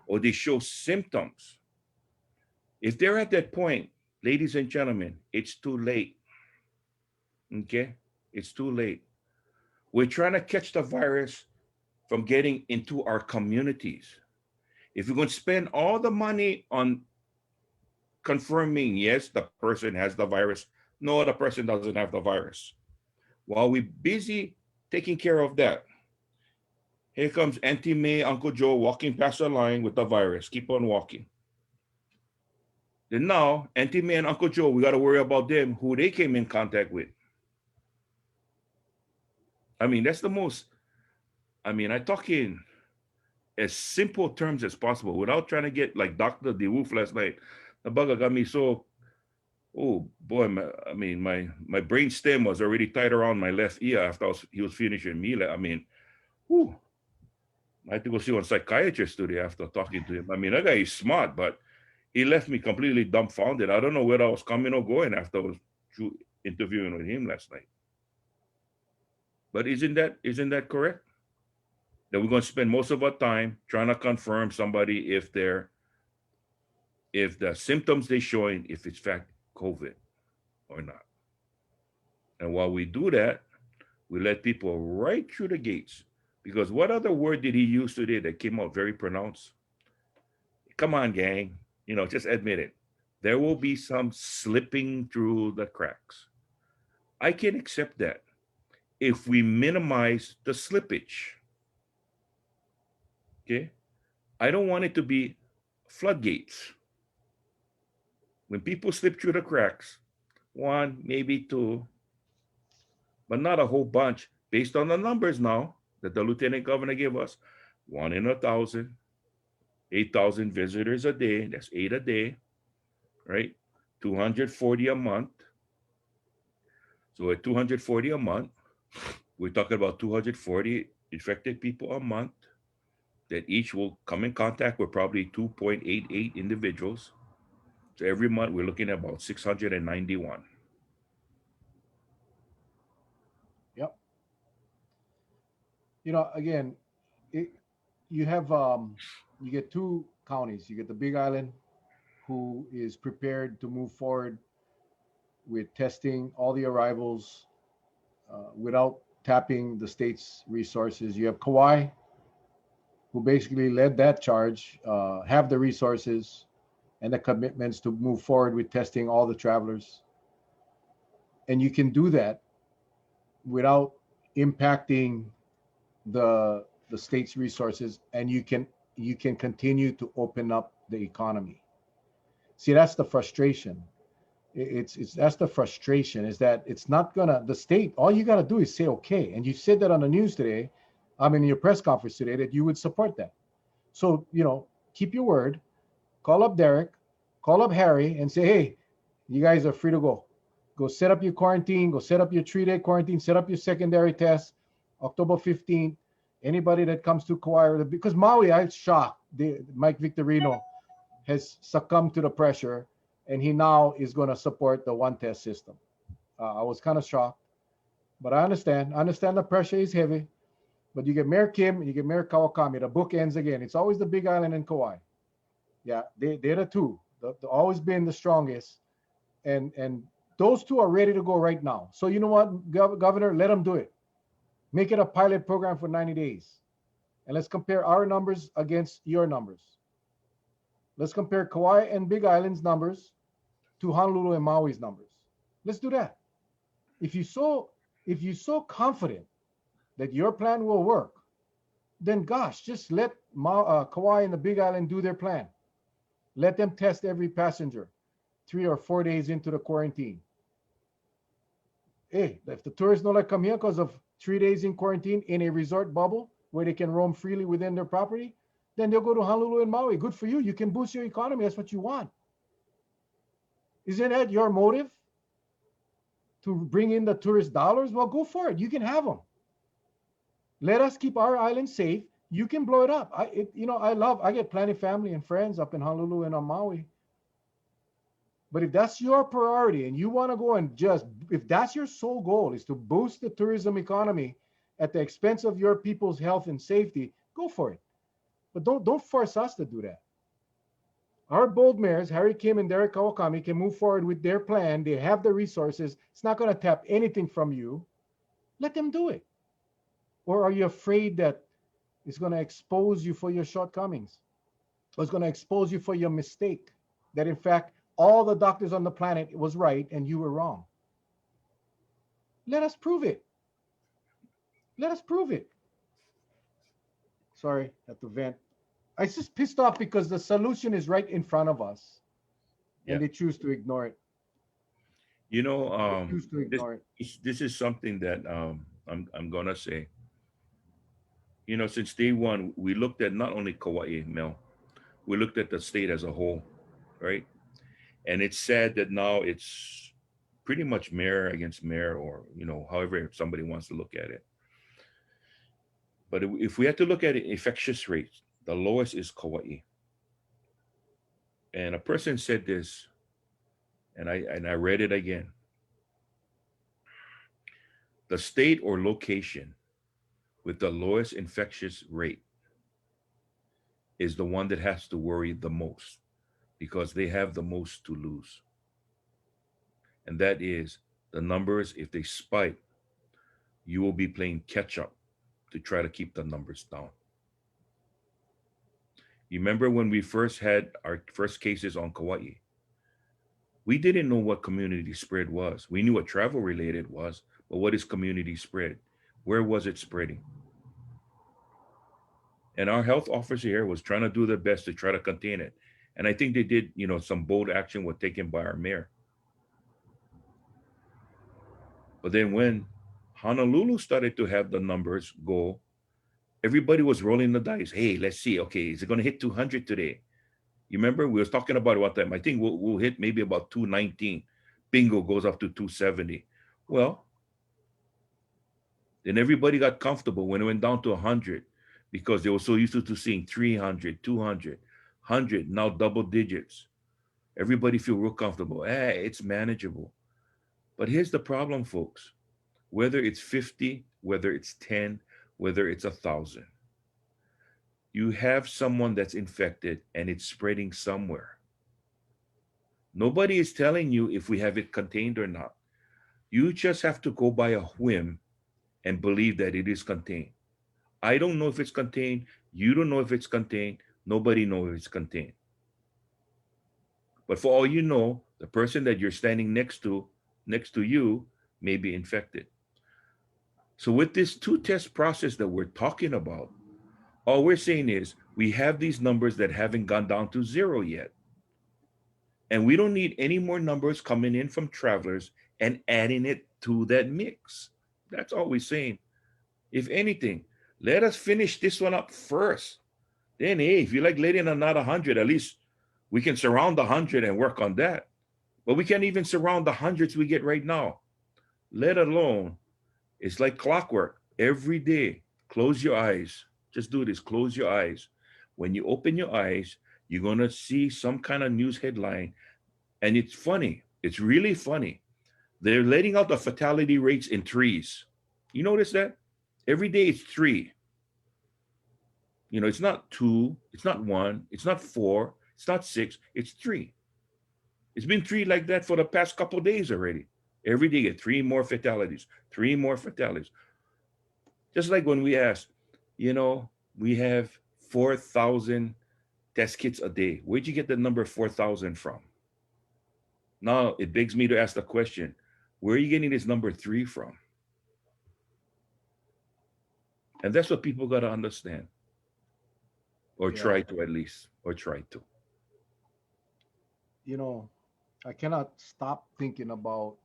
or they show symptoms. If they're at that point, ladies and gentlemen, it's too late. Okay? It's too late. We're trying to catch the virus from getting into our communities. If we're going to spend all the money on confirming, yes, the person has the virus, no, the person doesn't have the virus. While we're busy taking care of that, here comes Auntie May, Uncle Joe walking past the line with the virus. Keep on walking. Then now, Auntie May and Uncle Joe, we got to worry about them, who they came in contact with. I mean, that's the most, I talk in as simple terms as possible without trying to get like Dr. DeWolf last night. The bugger got me so, oh boy, my brain stem was already tied around my left ear after he was finishing me. Whew, I had to go see one psychiatrist today after talking to him. That guy is smart, but he left me completely dumbfounded. I don't know where I was coming or going after I was interviewing with him last night. But isn't that correct? That we're going to spend most of our time trying to confirm somebody if the symptoms they're showing, if it's fact COVID or not. And while we do that, we let people right through the gates. Because what other word did he use today that came out very pronounced? Come on, gang. Just admit it. There will be some slipping through the cracks. I can accept that if we minimize the slippage. Okay? I don't want it to be floodgates. When people slip through the cracks, one, maybe two, but not a whole bunch, based on the numbers now that the lieutenant governor gave us, 1 in 1,000, 8,000 visitors a day, that's 8 a day, right? 240 a month. So at 240 a month, we're talking about 240 infected people a month that each will come in contact with probably 2.88 individuals. So every month we're looking at about 691. Yep. Again, it, you have you get two counties. You get the Big Island, who is prepared to move forward with testing all the arrivals without tapping the state's resources. You have Kauai, who basically led that charge, have the resources and the commitments to move forward with testing all the travelers. And you can do that without impacting the state's resources, and you can continue to open up the economy. See, that's the frustration. It's that's the frustration, is that it's not gonna, the state, all you got to do is say okay, and you said that on the news today, I mean in your press conference today, that you would support that. So keep your word. Call up Derek, call up Harry, and say, hey, you guys are free to go. Go set up your quarantine, go set up your 3-day quarantine, set up your secondary test October 15th. Anybody that comes to Kauai, because Maui, I'm shocked. Mike Victorino has succumbed to the pressure, and he now is going to support the one test system. I was kind of shocked, but I understand. I understand the pressure is heavy, but you get Mayor Kim and you get Mayor Kawakami. The book ends again. It's always the Big Island and Kauai. Yeah, they're the two. They've always been the strongest, and those two are ready to go right now. So you know what, Governor, let them do it. Make it a pilot program for 90 days, and let's compare our numbers against your numbers. Let's compare Kauai and Big Island's numbers to Honolulu and Maui's numbers. Let's do that. If you so if you're so confident that your plan will work, then gosh, just let Kauai and the Big Island do their plan. Let them test every passenger 3 or 4 days into the quarantine. Hey, if the tourists don't like come here because of 3 days in quarantine in a resort bubble where they can roam freely within their property, then they'll go to Honolulu and Maui. Good for you. You can boost your economy. That's what you want. Isn't that your motive? To bring in the tourist dollars? Well, go for it. You can have them. Let us keep our island safe. You can blow it up. I get plenty of family and friends up in Honolulu and on Maui. But if that's your priority and you want to go and if that's your sole goal is to boost the tourism economy at the expense of your people's health and safety, go for it. But don't force us to do that. Our bold mayors, Harry Kim and Derek Kawakami, can move forward with their plan. They have the resources. It's not going to tap anything from you. Let them do it. Or are you afraid that it's going to expose you for your shortcomings? Or it's going to expose you for your mistake? That in fact, all the doctors on the planet was right and you were wrong. Let us prove it. Let us prove it. Sorry, I have to vent. I just pissed off because the solution is right in front of us, Yeah. and they choose to ignore it. You know, They choose to this ignore it. this is something that I'm gonna say. Since day one, we looked at not only Kauai, Mel, we looked at the state as a whole, right? And it's sad that now it's pretty much mayor against mayor, or however somebody wants to look at it. But if we had to look at it, infectious rates, the lowest is Kauai. And a person said this, and I read it again. The state or location with the lowest infectious rate is the one that has to worry the most because they have the most to lose. And that is the numbers, if they spike, you will be playing catch up to try to keep the numbers down. You remember when we first had our first cases on Kauai? We didn't know what community spread was. We knew what travel related was, but what is community spread? Where was it spreading? And our health officer here was trying to do their best to try to contain it. And I think they did, some bold action was taken by our mayor. But then when Honolulu started to have the numbers go, everybody was rolling the dice. Hey, let's see. Okay, is it going to hit 200 today? You remember we was talking about it one time. I think we'll hit maybe about 219. Bingo goes up to 270. Well, then everybody got comfortable when it went down to 100 because they were so used to seeing 300, 200, 100, now double digits. Everybody feel real comfortable. Hey, it's manageable. But here's the problem, folks. Whether it's 50, whether it's 10, whether it's 1,000. You have someone that's infected and it's spreading somewhere. Nobody is telling you if we have it contained or not. You just have to go by a whim and believe that it is contained. I don't know if it's contained. You don't know if it's contained. Nobody knows if it's contained. But for all you know, the person that you're standing next to you, may be infected. So with this two-test process that we're talking about, all we're saying is we have these numbers that haven't gone down to zero yet. And we don't need any more numbers coming in from travelers and adding it to that mix. That's all we're saying. If anything, let us finish this one up first. Then, hey, if you like letting another 100, at least we can surround the 100 and work on that. But we can't even surround the hundreds we get right now, let alone, it's like clockwork. Every day, close your eyes. Just do this, close your eyes. When you open your eyes, you're going to see some kind of news headline. And it's funny. It's really funny. They're letting out the fatality rates in threes. You notice that? Every day it's three. It's not two, it's not one, it's not four, it's not six, it's three. It's been three like that for the past couple of days already. Every day, get three more fatalities, three more fatalities. Just like when we asked, we have 4,000 test kits a day. Where'd you get the number 4,000 from? Now it begs me to ask the question, where are you getting this number three from? And that's what people got to understand. Or Yeah. try to, at least, or try to. I cannot stop thinking about,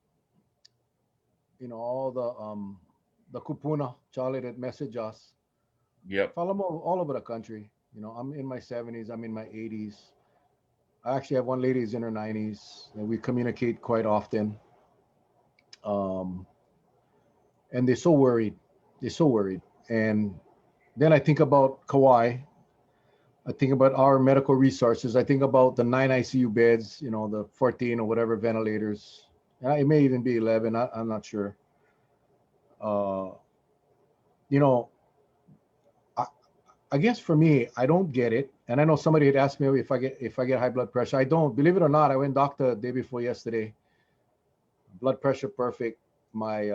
all the kupuna, Charlie, that message us. Yep. Follow them all over the country. I'm in my 70s, I'm in my 80s. I actually have one lady who's in her 90s, and we communicate quite often. Um, and they're so worried. They're so worried. And then I think about Kauai. I think about our medical resources. I think about the 9 ICU beds, the 14 or whatever ventilators. It may even be 11. I'm not sure. Uh, you know, I, I guess for me, I don't get it. And I know somebody had asked me if I get high blood pressure. I don't. Believe it or not, I went doctor the day before yesterday. Blood pressure perfect. My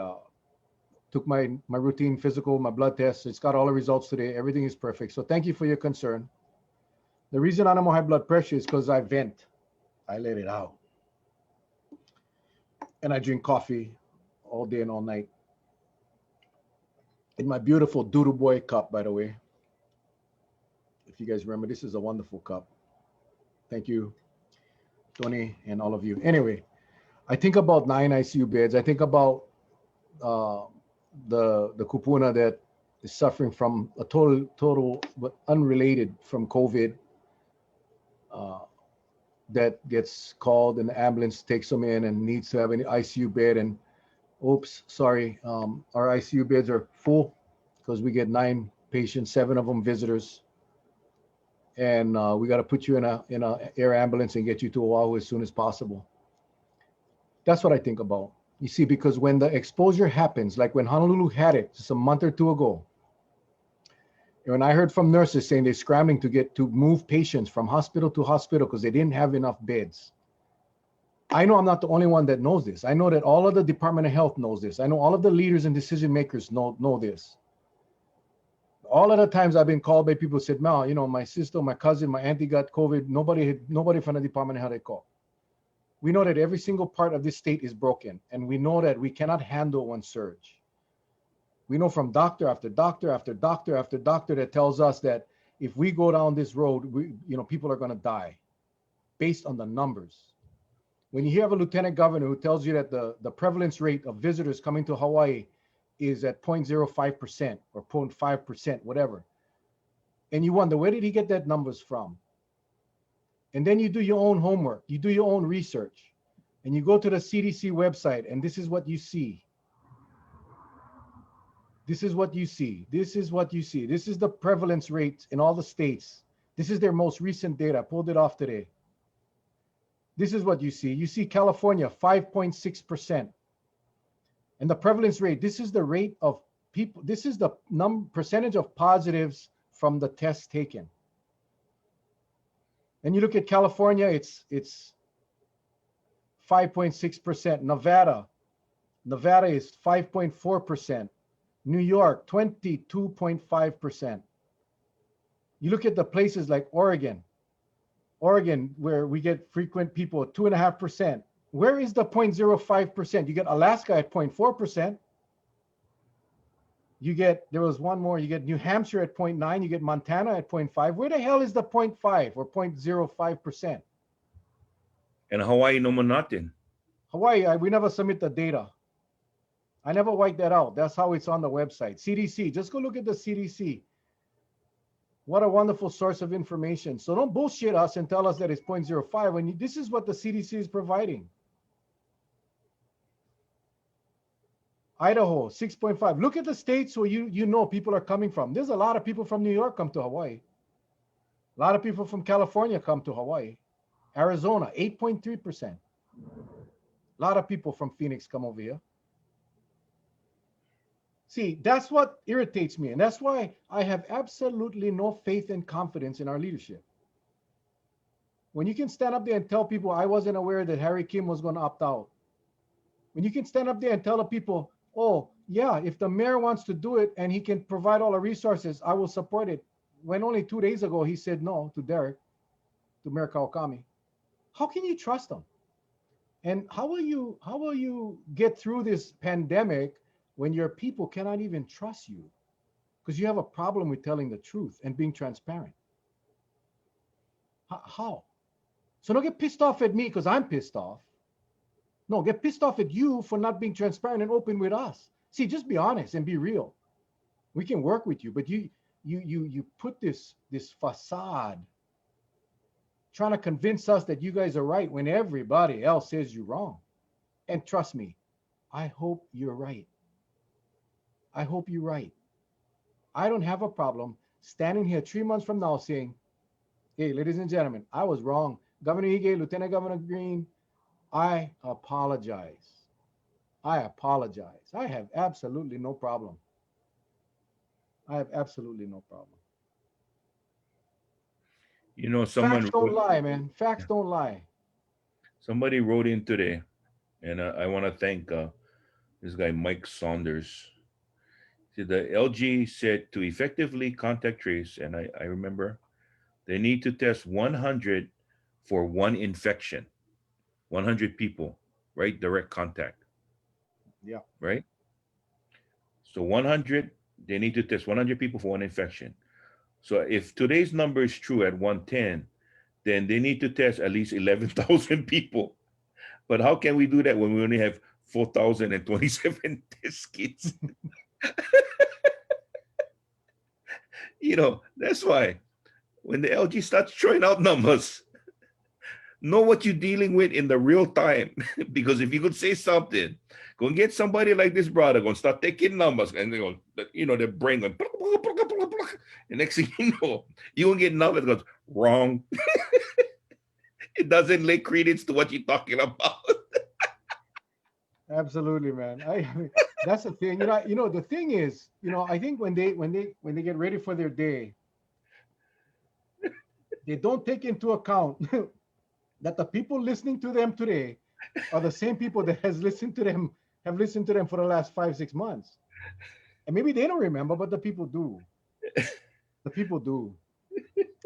took my routine physical, my blood test. It's got all the results today. Everything is perfect. So thank you for your concern. The reason I don't have high blood pressure is because I vent. I let it out. And I drink coffee all day and all night. In my beautiful Doodle Boy cup, by the way. If you guys remember, this is a wonderful cup. Thank you, Tony, and all of you. Anyway, I think about 9 ICU beds. I think about uh, the kupuna that is suffering from a total, but unrelated from COVID. Uh, that gets called and the ambulance takes them in and needs to have an ICU bed. And oops, sorry, our ICU beds are full because we get 9 patients, 7 of them visitors, and we got to put you in a air ambulance and get you to Oahu as soon as possible. That's what I think about. You see, because when the exposure happens, like when Honolulu had it just a month or two ago, when I heard from nurses saying they're scrambling to move patients from hospital to hospital because they didn't have enough beds. I know I'm not the only one that knows this. I know that all of the Department of Health knows this. I know all of the leaders and decision makers know this. All of the times I've been called by people who said, Mel, my sister, my cousin, my auntie got COVID. Nobody from the Department of Health had called. We know that every single part of this state is broken, and we know that we cannot handle one surge. We know from doctor after doctor after doctor after doctor that tells us that if we go down this road, people are going to die based on the numbers. When you hear of a lieutenant governor who tells you that the prevalence rate of visitors coming to Hawaii is at 0.05% or 0.5%, whatever, and you wonder, where did he get that numbers from? And then you do your own homework, you do your own research, and you go to the CDC website, and this is what you see. This is what you see. This is what you see. This is the prevalence rate in all the states. This is their most recent data. I pulled it off today. This is what you see. You see California, 5.6%. And the prevalence rate, this is the rate of people, this is the percentage of positives from the test taken. And you look at California, it's 5.6%. Nevada is 5.4%. New York, 22.5%. You look at the places like Oregon, where we get frequent people, 2.5%. Where is the 0.05%? You get Alaska at 0.4%. There was one more, you get New Hampshire at 0.9, you get Montana at 0.5. Where the hell is the 0.5 or 0.05%? And Hawaii, no more nothing. Hawaii, we never submit the data. I never white that out. That's how it's on the website. CDC, just go look at the CDC. What a wonderful source of information. So don't bullshit us and tell us that it's 0.05 when this is what the CDC is providing. Idaho, 6.5. Look at the states where you know people are coming from. There's a lot of people from New York come to Hawaii. A lot of people from California come to Hawaii. Arizona, 8.3%. A lot of people from Phoenix come over here. See, that's what irritates me. And that's why I have absolutely no faith and confidence in our leadership. When you can stand up there and tell people, I wasn't aware that Harry Kim was going to opt out. When you can stand up there and tell the people, oh, yeah, if the mayor wants to do it and he can provide all the resources, I will support it. When only 2 days ago, he said no to Derek, to Mayor Kawakami. How can you trust him? And how will you get through this pandemic when your people cannot even trust you because you have a problem with telling the truth and being transparent? How? So don't get pissed off at me because I'm pissed off. No, get pissed off at you for not being transparent and open with us. See, just be honest and be real. We can work with you, but you put this facade trying to convince us that you guys are right when everybody else says you're wrong. And trust me, I hope you're right. I hope you're right. I don't have a problem standing here 3 months from now saying, hey, ladies and gentlemen, I was wrong. Governor Ige, Lieutenant Governor Green, I apologize. I apologize. I have absolutely no problem. I have absolutely no problem. You know, Facts don't lie, man. Facts don't lie. somebody wrote in today, and I want to thank this guy, Mike Saunders. See, the LG said to effectively contact trace, and I remember they need to test 100 for one infection, 100 people, right? Direct contact, Yeah. right? So 100, they need to test 100 people for one infection. So if today's number is true at 110, then they need to test at least 11,000 people. But how can we do that when we only have 4,027 test kits? That's why when the LG starts throwing out numbers, know what you're dealing with in the real time. Because if you could say something, go and get somebody like this brother, going to start taking numbers, and they go, their brain going, and next thing you know, you won't get numbers that goes wrong. It doesn't lay credence to what you're talking about. Absolutely, man. That's the thing. The thing is, I think when they get ready for their day, they don't take into account that the people listening to them today are the same people that have listened to them for the last 5-6 months. And maybe they don't remember, but the people do. The people do.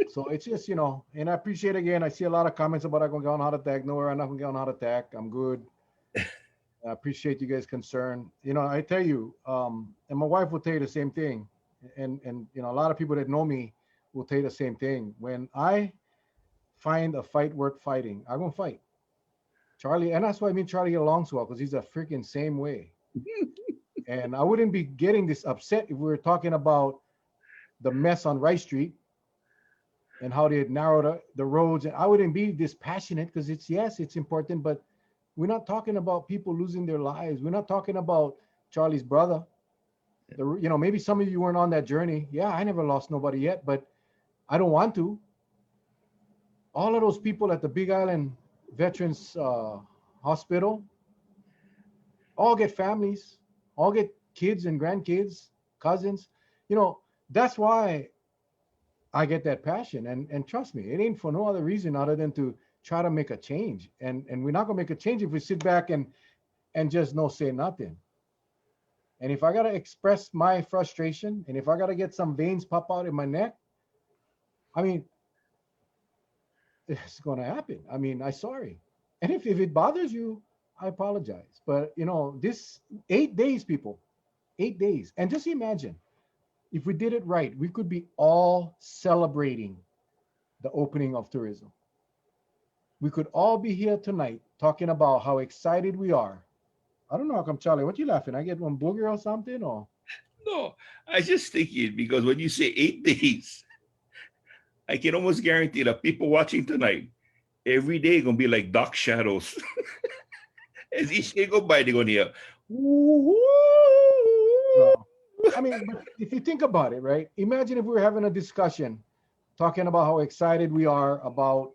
So it's just, and I appreciate again, I see a lot of comments about I'm going to get on heart attack. No, I'm not going to get on heart attack. I'm good. I appreciate you guys' concern. I tell you, and my wife will tell you the same thing. And a lot of people that know me will tell you the same thing. When I find a fight worth fighting, I'm going to fight. Charlie, and that's why Charlie get along so well, because he's a freaking same way. And I wouldn't be getting this upset if we were talking about the mess on Rice Street and how they had narrowed the roads. And I wouldn't be this passionate because it's important, but we're not talking about people losing their lives. We're not talking about Charlie's brother. Maybe some of you weren't on that journey. Yeah, I never lost nobody yet, but I don't want to. All of those people at the Big Island Veterans Hospital all get families, all get kids and grandkids. cousins. You know, that's why I get that passion. And trust me, it ain't for no other reason other than to try to make a change. And we're not gonna make a change if we sit back and just no say nothing. And if I gotta express my frustration, and if I gotta get some veins pop out in my neck, I mean, it's gonna happen. I mean, I'm sorry. And if it bothers you, I apologize. But you know, this 8 days, people, 8 days. And just imagine if we did it right, we could be all celebrating the opening of tourism. We could all be here tonight talking about how excited we are. I don't know how come, Charlie. What you laughing? I get one booger or something, or No, I just thinking because when you say 8 days, I can almost guarantee that people watching tonight, every day gonna be like dark shadows. As each day go by, they're gonna hear, "Woo, no. I mean, but if you think about it, right? Imagine if we were having a discussion talking about how excited we are about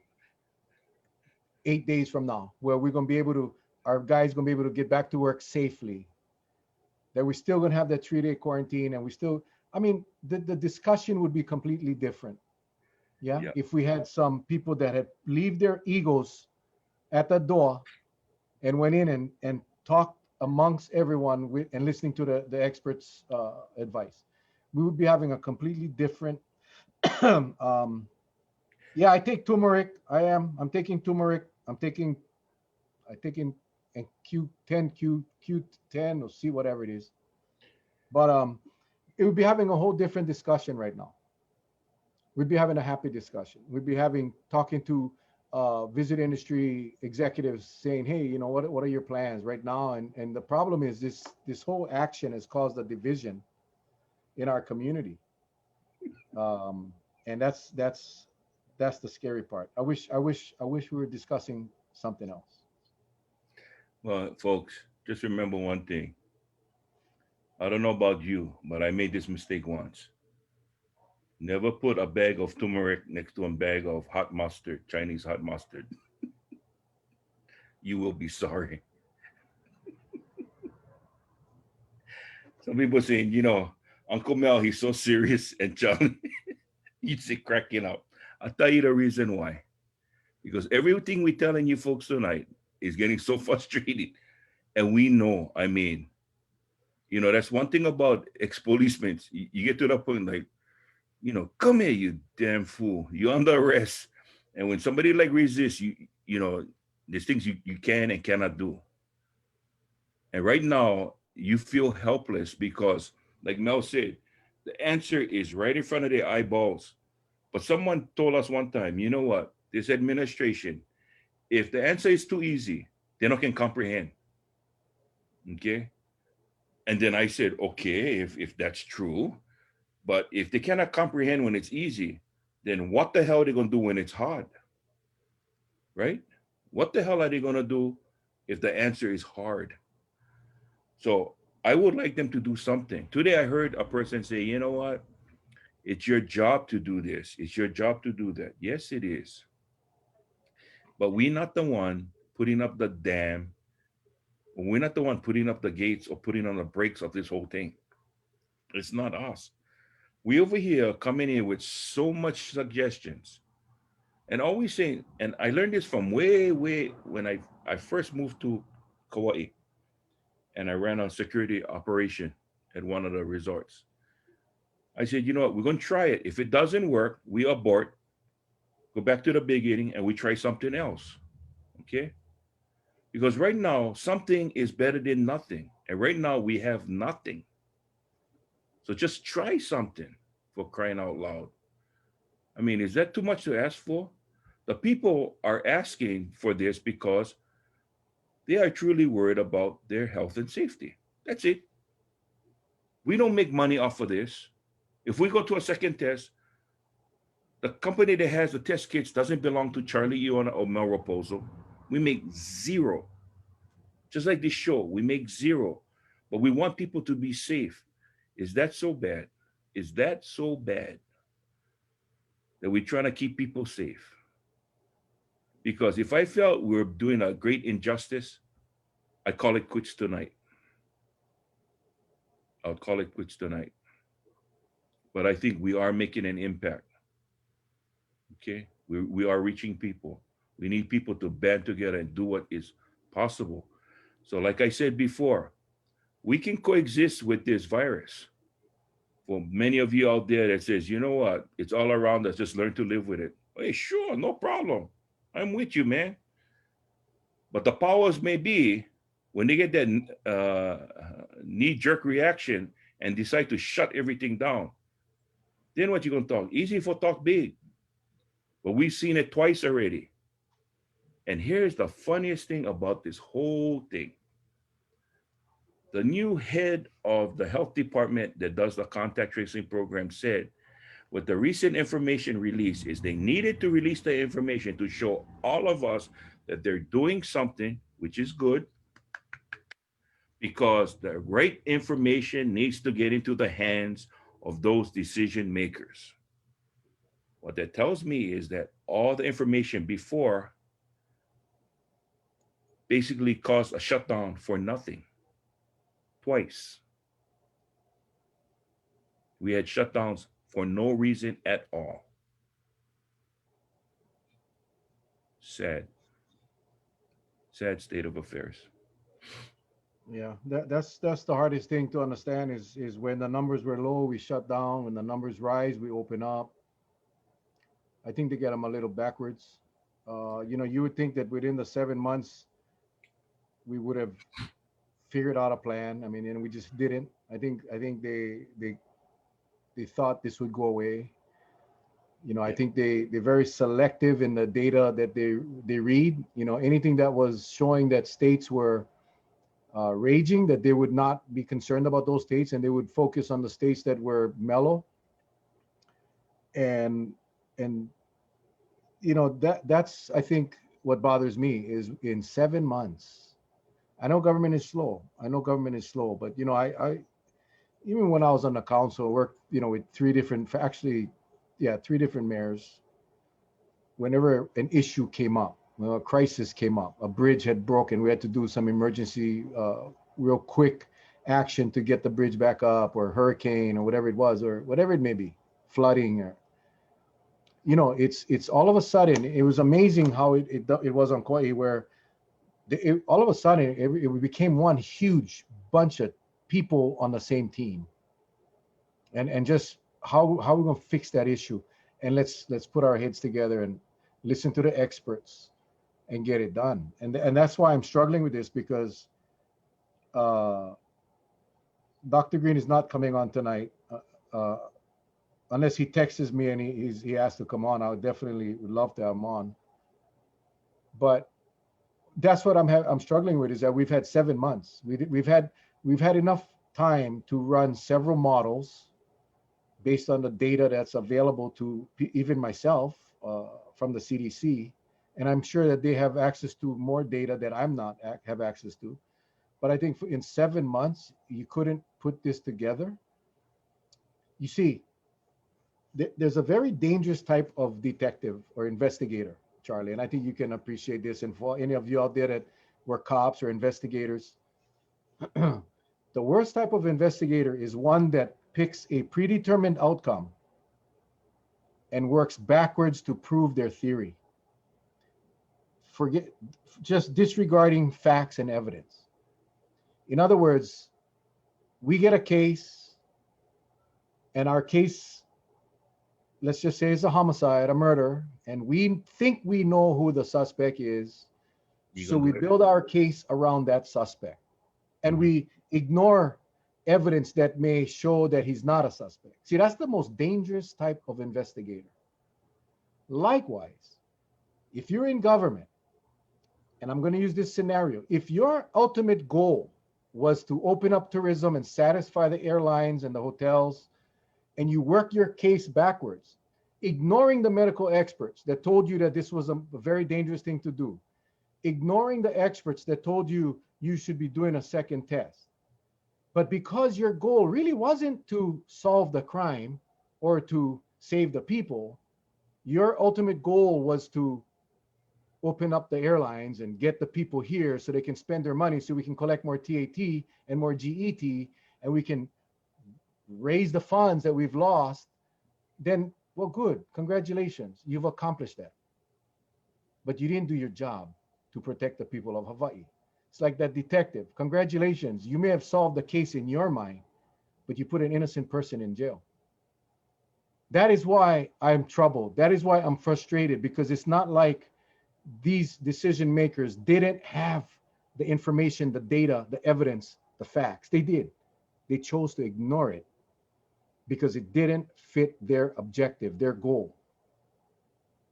8 days from now, where we're gonna be able to, our guys gonna be able to get back to work safely. That we're still gonna have that 3 day quarantine, and we still, I mean, the discussion would be completely different. Yeah, yeah, if we had some people that had leave their egos at the door and went in and talked amongst everyone with, and listening to the experts' advice, we would be having a completely different. um, yeah, I take turmeric. I'm taking turmeric. I taking and Q10, Q10 or C whatever it is. But it would be having a whole different discussion right now. We'd be having a happy discussion. We'd be having talking to visit industry executives saying, hey, you know, what are your plans right now? And the problem is this whole action has caused a division in our community. Um, and that's the scary part. I wish we were discussing something else. well, folks, just remember one thing. I don't know about you, but I made this mistake once. Never put a bag of turmeric next to a bag of hot mustard, Chinese hot mustard. You will be sorry. Some people saying, Uncle Mel, he's so serious, and Charlie, you'd say cracking up. I'll tell you the reason why. Because everything we're telling you folks tonight is getting so frustrated. And we know, I mean, that's one thing about ex-policemen. You get to that point like, come here, you damn fool. You're under arrest. And when somebody like resists, there's things you can and cannot do. And right now, you feel helpless because, like Mel said, the answer is right in front of their eyeballs. But someone told us one time, you know what? This administration, if the answer is too easy, they don't can comprehend. Okay. And then I said, okay, if that's true, but if they cannot comprehend when it's easy, then what the hell are they gonna do when it's hard? Right? What the hell are they gonna do if the answer is hard? So I would like them to do something. Today I heard a person say, you know what? It's your job to do this. It's your job to do that. Yes, it is. But we're not the one putting up the dam. We're not the one putting up the gates or putting on the brakes of this whole thing. It's not us. We over here coming in with so much suggestions and always saying, and I learned this from way when I first moved to Kauai and I ran a security operation at one of the resorts. I said, you know what, we're gonna try it. If it doesn't work, we abort, go back to the beginning, and we try something else. Okay? Because right now, something is better than nothing. And right now we have nothing. So just try something for crying out loud. I mean, is that too much to ask for? The people are asking for this because they are truly worried about their health and safety. That's it. We don't make money off of this. If we go to a second test, the company that has the test kits doesn't belong to Charlie Iona or Mel Raposo. We make zero. Just like this show, we make zero. But we want people to be safe. Is that so bad? Is that so bad that we're trying to keep people safe? Because if I felt we are doing a great injustice, I call it quits tonight. I'll call it quits tonight. but I think we are making an impact. Okay, we are reaching people. We need people to band together and do what is possible. So, like I said before, we can coexist with this virus. For many of you out there that says, you know what, it's all around us, just learn to live with it. Hey, sure, no problem. I'm with you, man. But the powers may be when they get that knee-jerk reaction and decide to shut everything down. Then what you gonna talk? Easy for talk big, but we've seen it twice already. And here's the funniest thing about this whole thing: the new head of the health department that does the contact tracing program said, with the recent information release, is they needed to release the information to show all of us that they're doing something, which is good, because the right information needs to get into the hands of those decision makers. What that tells me is that all the information before basically caused a shutdown for nothing. Twice. We had shutdowns for no reason at all. Sad, sad state of affairs. Yeah, that's the hardest thing to understand is when the numbers were low, we shut down. When the numbers rise, we open up. I think they get them a little backwards. You would think that within the 7 months we would have figured out a plan. I mean, and we just didn't. I think they thought this would go away. I Yeah. think they're very selective in the data that they read. Anything that was showing that states were raging, that they would not be concerned about those states and they would focus on the states that were mellow. And that's I think what bothers me is in 7 months. I know government is slow. I know government is slow, but I even when I was on the council, I worked with three different, actually, yeah, three different mayors. Whenever an issue came up, a crisis came up, a bridge had broken, we had to do some emergency, real quick action to get the bridge back up, or hurricane, or whatever it was, or whatever it may be, flooding, or it's all of a sudden. It was amazing how it was on Kauai, where all of a sudden it became one huge bunch of people on the same team, and just how we're gonna fix that issue, and let's put our heads together and listen to the experts and get it done. And that's why I'm struggling with this, because uh, Dr. Green is not coming on tonight, unless he texts me and he has to come on. I would definitely would love to have him on, but that's what I'm struggling with, is that we've had 7 months. We've had enough time to run several models based on the data that's available to even myself, from the CDC, and I'm sure that they have access to more data that I'm not have access to. But I think in 7 months you couldn't put this together. You see, there's a very dangerous type of detective or investigator, Charlie, and I think you can appreciate this. And for any of you out there that were cops or investigators, the worst type of investigator is one that picks a predetermined outcome and works backwards to prove their theory. Forget Just disregarding facts and evidence. In other words, we get a case, and our case, let's just say, is a homicide, a murder, and we think we know who the suspect is. You So gonna we do it? build our case around that suspect, and Mhm. we ignore evidence that may show that he's not a suspect. See, that's the most dangerous type of investigator. Likewise, if you're in government, and I'm going to use this scenario, if your ultimate goal was to open up tourism and satisfy the airlines and the hotels, and you work your case backwards, ignoring the medical experts that told you that this was a very dangerous thing to do, ignoring the experts that told you you should be doing a second test. But because your goal really wasn't to solve the crime or to save the people, your ultimate goal was to open up the airlines and get the people here so they can spend their money, so we can collect more TAT and more GET, and we can raise the funds that we've lost, then well, good. Congratulations. You've accomplished that. But you didn't do your job to protect the people of Hawaii. It's like that detective. Congratulations. You may have solved the case in your mind, but you put an innocent person in jail. That is why I'm troubled. That is why I'm frustrated, because it's not like these decision makers didn't have the information, the data, the evidence, the facts. They did. They chose to ignore it because it didn't fit their objective, their goal.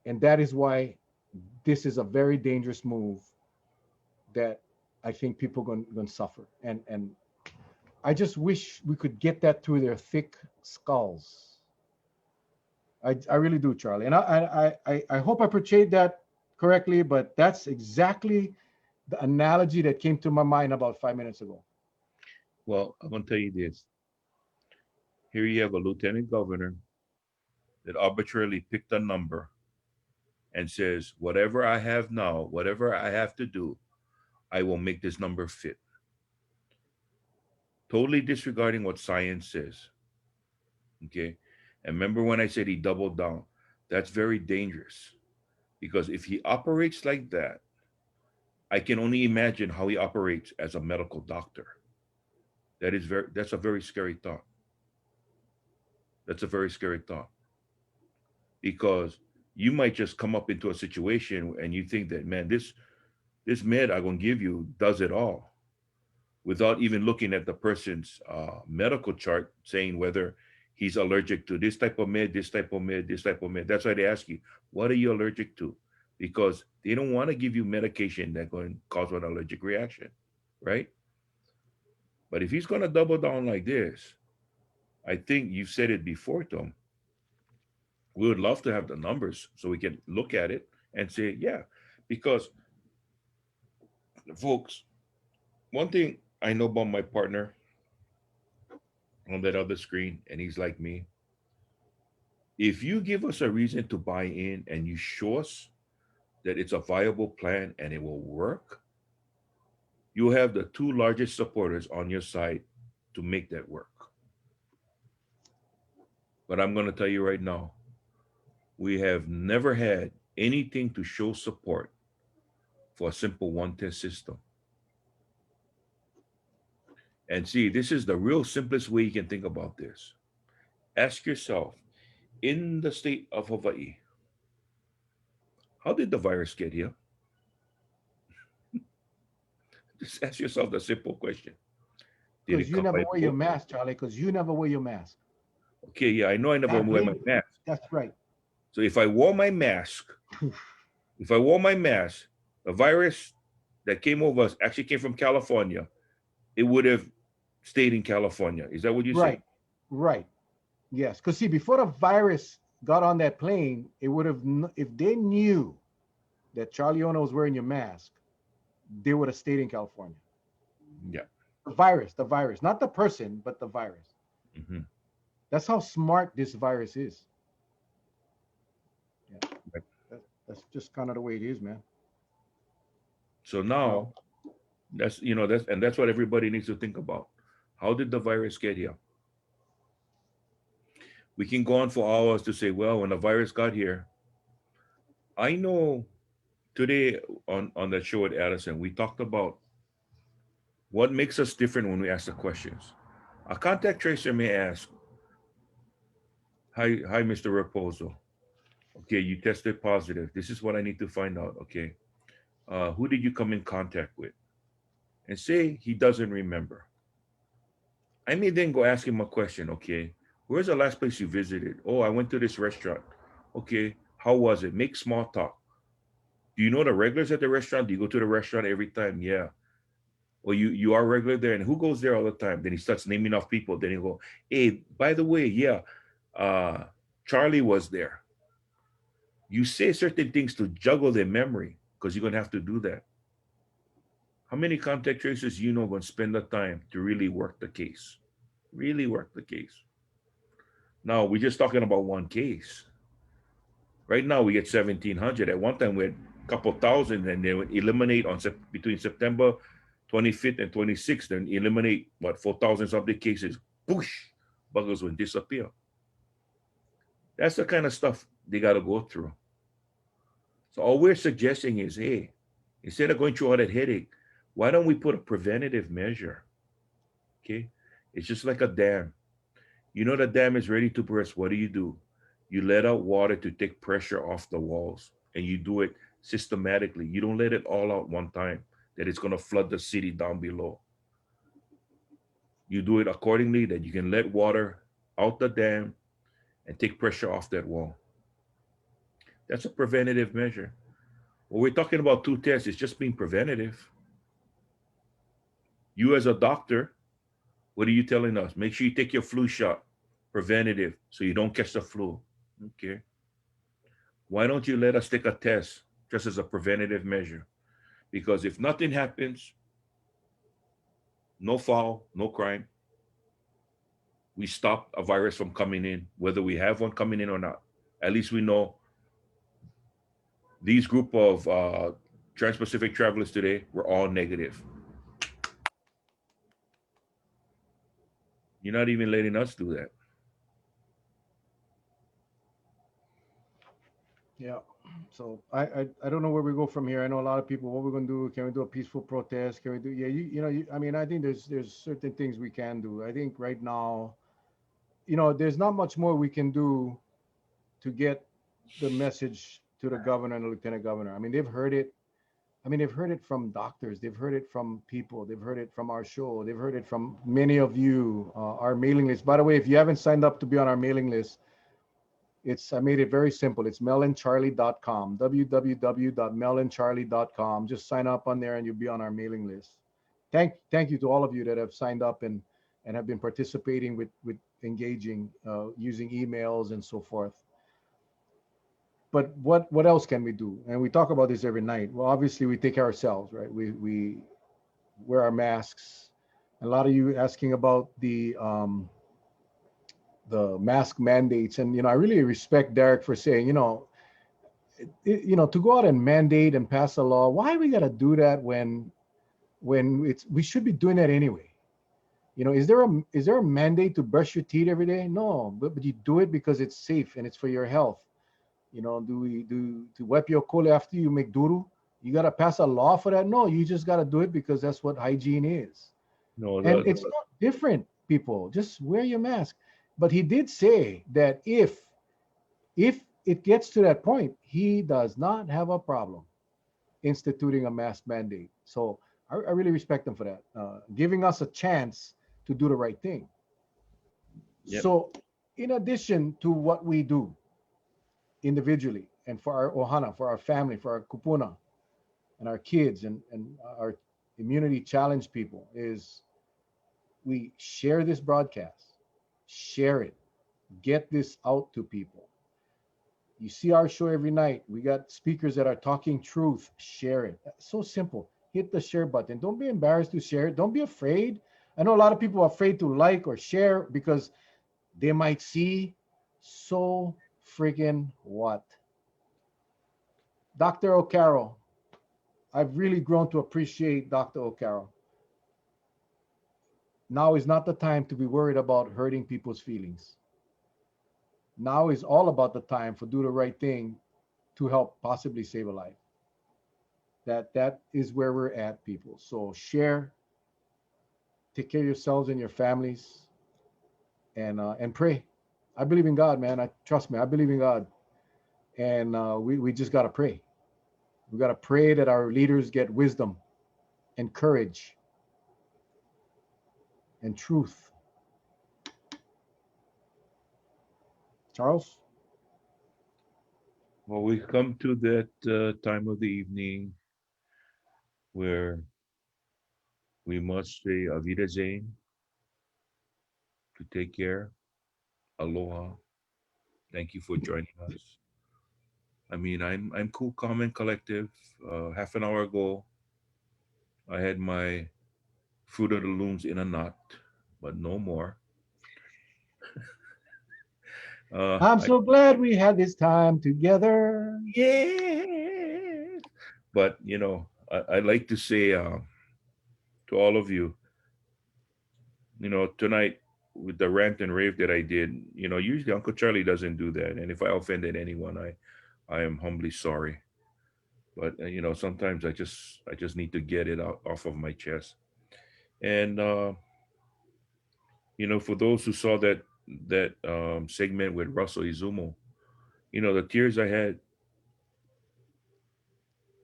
And that is why this is a very dangerous move that I think people are going to suffer. And I just wish we could get that through their thick skulls. I really do, Charlie. And I hope I portrayed that correctly, but that's exactly the analogy that came to my mind about 5 minutes ago. Well, I'm gonna tell you this. Here you have a lieutenant governor that arbitrarily picked a number and says, whatever I have now, whatever I have to do, I will make this number fit. Totally disregarding what science says. Okay. And remember when I said he doubled down? That's very dangerous because if he operates like that, I can only imagine how he operates as a medical doctor. That's a very scary thought. That's a very scary thought. Because you might just come up into a situation and you think that, man, this med I'm gonna give you does it all, without even looking at the person's medical chart, saying whether he's allergic to this type of med, this type of med, this type of med. That's why they ask you, what are you allergic to? Because they don't want to give you medication that's going to cause an allergic reaction, right? But if he's going to double down like this, I think you've said it before, Tom. We would love to have the numbers so we can look at it and say, yeah, because folks, one thing I know about my partner on that other screen, and he's like me. If you give us a reason to buy in and you show us that it's a viable plan and it will work, you have the two largest supporters on your side to make that work. But I'm going to tell you right now, we have never had anything to show support for a simple one test system. And see, this is the real simplest way you can think about this. Ask yourself, in the state of Hawaii, how did the virus get here? Just ask yourself the simple question. Did Because it you come never by wear your boat? mask, Charlie, because you never wear your mask. Okay, yeah, I know I never That wear my maybe, mask. that's right. So if I wore my mask, if I wore my mask, the virus that came over us actually came from California, it would have stayed in California. Is that what you're saying? Right, right. Yes, because see, before the virus got on that plane, it would have, if they knew that Charlie Ono was wearing your mask, they would have stayed in California. Yeah. The virus, not the person, but the virus. Hmm. That's how smart this virus is. Yeah, Right. that's just kind of the way it is, man. So Uh, now that's what everybody needs to think about. How did the virus get here? We can go on for hours to say, well, when the virus got here, I know today on the show at Addison, we talked about what makes us different when we ask the questions. A contact tracer may ask, hi, Mr. Raposo. Okay, you tested positive. This is what I need to find out. Okay. Who did you come in contact with? And say he doesn't remember. I may then go ask him a question. Okay. Where's the last place you visited? Oh, I went to this restaurant. Okay. How was it? Make small talk. Do you know the regulars at the restaurant? Do you go to the restaurant every time? Yeah. Well, you are regular there, and who goes there all the time? Then he starts naming off people. Then he'll go, hey, by the way, yeah, uh, Charlie was there. You say certain things to juggle their memory because you're gonna have to do that. How many contact tracers you know going to spend the time to really work the case? Really work the case. Now we're just talking about one case. Right now we get 1,700. At one time we had a couple thousand, and they would eliminate between September 25th and 26th, then eliminate what 4,000 something cases. Boosh, buggers will disappear. That's the kind of stuff they got to go through. So all we're suggesting is, hey, instead of going through all that headache, why don't we put a preventative measure? Okay, it's just like a dam. You know the dam is ready to burst. What do? You let out water to take pressure off the walls, and you do it systematically. You don't let it all out one time that it's going to flood the city down below. You do it accordingly that you can let water out the dam and take pressure off that wall. That's a preventative measure. When we're talking about two tests, it's just being preventative. You as a doctor, what are you telling us? Make sure you take your flu shot, preventative, so you don't catch the flu. Okay. Why don't you let us take a test just as a preventative measure? Because if nothing happens, no foul, no crime, we stop a virus from coming in, whether we have one coming in or not. At least we know these group of trans-Pacific travelers today were all negative. You're not even letting us do that. Yeah. So I don't know where we go from here. I know a lot of people. What we're gonna do? Can we do a peaceful protest? Can we do? Yeah. I mean, I think there's certain things we can do. I think right now, there's not much more we can do to get the message to the governor and the lieutenant governor. I mean, they've heard it. I mean, they've heard it from doctors. They've heard it from people. They've heard it from our show. They've heard it from many of you, our mailing list. By the way, if you haven't signed up to be on our mailing list, I made it very simple. It's melandcharlie.com, www.melandcharlie.com. Just sign up on there and you'll be on our mailing list. Thank you to all of you that have signed up and have been participating with engaging, using emails and so forth. But what else can we do? And we talk about this every night. Well, obviously we take care of ourselves, right? We wear our masks. A lot of you asking about the mask mandates, and I really respect Derek for saying, to go out and mandate and pass a law. Why we got to do that when we should be doing that anyway? Is there a mandate to brush your teeth every day? No, but you do it because it's safe and it's for your health. Do we do to wipe your coal after you make duru? You got to pass a law for that? No, you just got to do it because that's what hygiene is. No, And it's not different, people. Just wear your mask. But he did say that if it gets to that point, he does not have a problem instituting a mask mandate. So I really respect him for that, giving us a chance to do the right thing. yep. So, in addition to what we do individually and for our ohana, for our family, for our kupuna, and our kids and our immunity challenged people, is we share this broadcast, share it, get this out to people. You see our show every night. We got speakers that are talking truth. Share it. So simple. Hit the share button. Don't be embarrassed to share it. Don't be afraid. I know a lot of people are afraid to like or share because they might see. So freaking what? Dr. O'Carroll. I've really grown to appreciate Dr. O'Carroll. Now is not the time to be worried about hurting people's feelings. Now is all about the time for do the right thing to help possibly save a life. That is where we're at, people. So share, take care of yourselves and your families, and pray. I believe in God, man. I trust me. I believe in God, and we just gotta pray. We gotta pray that our leaders get wisdom and courage and truth. Charles. Well, we've come to that time of the evening where we must say Avida Zane to take care. Aloha. Thank you for joining us. I mean, I'm cool, calm, and collective. Half an hour ago, I had my Fruit of the Looms in a knot, but no more. I'm I so glad we had this time together. yeah. But I like to say to all of you, tonight with the rant and rave that I did, usually Uncle Charlie doesn't do that. And if I offended anyone, I am humbly sorry. But sometimes I just need to get it out off of my chest. And for those who saw that segment with Russell Izumo, the tears I had,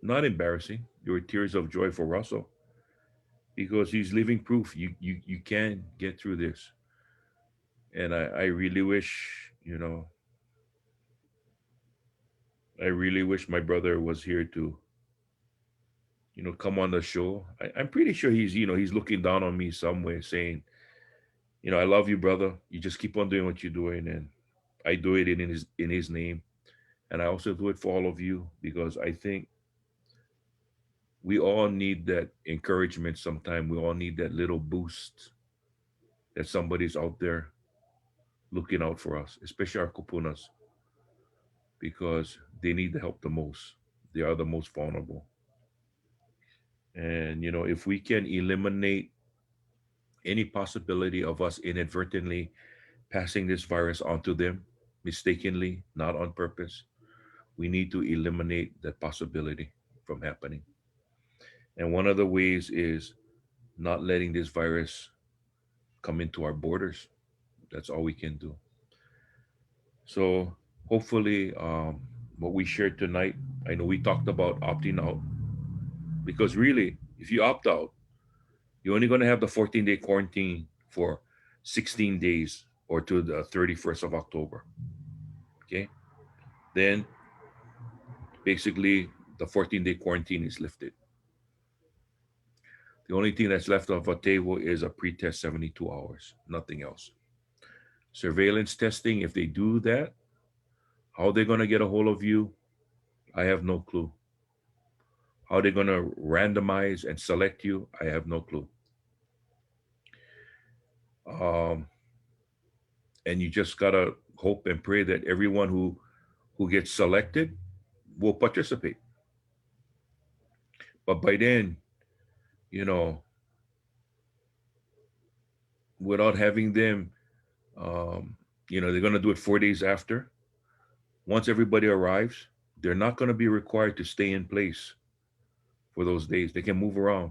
not embarrassing. There were tears of joy for Russell because he's living proof you can get through this. And I really wish, I really wish my brother was here to, come on the show. I'm pretty sure he's looking down on me somewhere saying, I love you, brother. You just keep on doing what you're doing. And I do it in his name. And I also do it for all of you because I think we all need that encouragement sometime. We all need that little boost that somebody's out there looking out for us, especially our kupunas, because they need the help the most. They are the most vulnerable. And, if we can eliminate any possibility of us inadvertently passing this virus onto them, mistakenly, not on purpose, we need to eliminate that possibility from happening. And one of the ways is not letting this virus come into our borders. That's all we can do. So hopefully, what we shared tonight, I know we talked about opting out because really, if you opt out, you're only going to have the 14-day quarantine for 16 days or to the 31st of October. Okay. Then basically, the 14-day quarantine is lifted. The only thing that's left off a table is a pre-test 72 hours, nothing else. Surveillance testing, if they do that, how they're going to get a hold of you, I have no clue. How they're going to randomize and select you, I have no clue. Um, and you just got to hope and pray that everyone who gets selected will participate. But by then, you know, without having them, um, they're going to do it 4 days after. Once everybody arrives, they're not going to be required to stay in place for those days. They can move around.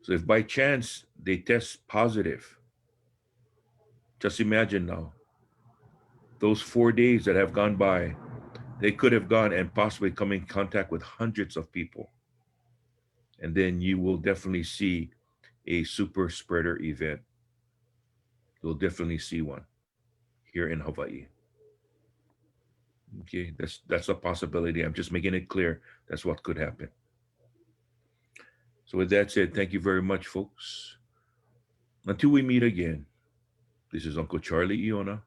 So if by chance they test positive, just imagine now, those 4 days that have gone by, they could have gone and possibly come in contact with hundreds of people. And then you will definitely see a super spreader event. You'll definitely see one here in Hawaii. Okay, that's a possibility. I'm just making it clear that's what could happen. So with that said, thank you very much, folks. Until we meet again, this is Uncle Charlie Iona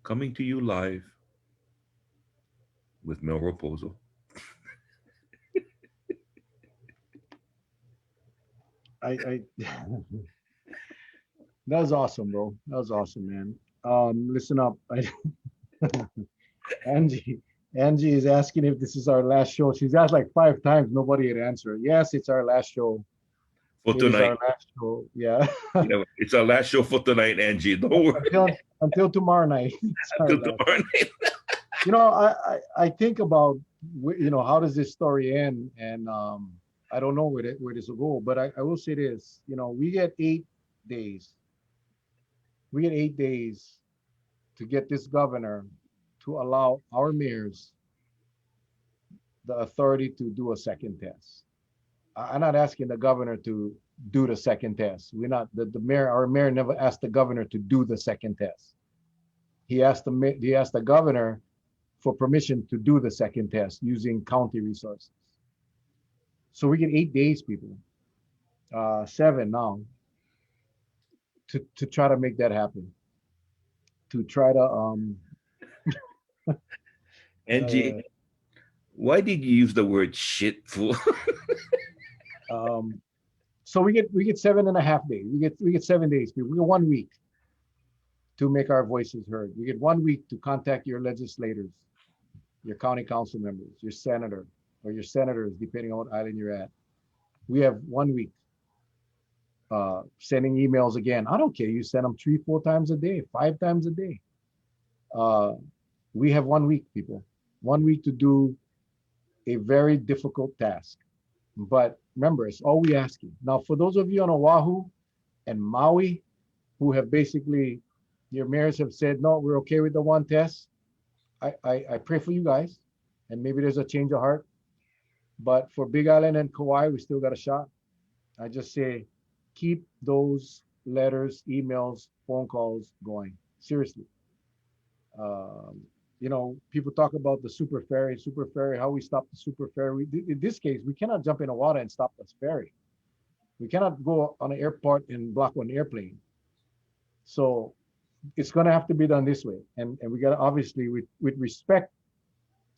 coming to you live with Mel Raposo. I that was awesome, bro. That was awesome, man. Listen up. Angie, Angie is asking if this is our last show. She's asked like 5 times. Nobody had answered. Yes, it's our last show. For It is our tonight. last show. Yeah. It's our last show for tonight, Angie. Don't worry. until tomorrow night. It's our Until last. tomorrow night. I think about how does this story end, and I don't know where this will go, but I will say this. We get 8 days. We get 8 days to get this governor to allow our mayors the authority to do a second test. I'm not asking the governor to do the second test. We're not the mayor. Our mayor never asked the governor to do the second test. He asked the governor for permission to do the second test using county resources. So we get 8 days, people, 7 now, to try to make that happen. To try to Angie, uh, why did you use the word shit for? um, so we get 7.5 days. We get 7 days, people. We get 1 week to make our voices heard. We get 1 week to contact your legislators, your county council members, your senator, or your senators, depending on what island you're at. We have 1 week. sending emails again. I don't care. You send them 3, 4 times a day, 5 times a day. Uh, we have 1 week, people. 1 week to do a very difficult task. But remember, it's all we asking. Now, for those of you on Oahu and Maui who have basically, your mayors have said, no, we're okay with the one test. I pray for you guys, and maybe there's a change of heart. But for Big Island and Kauai, we still got a shot. I just say, keep those letters, emails, phone calls going. Seriously. Um, people talk about the super ferry, how we stop the super ferry. In this case, we cannot jump in the water and stop this ferry. We cannot go on an airport and block one airplane. So it's going to have to be done this way. And we got to obviously with respect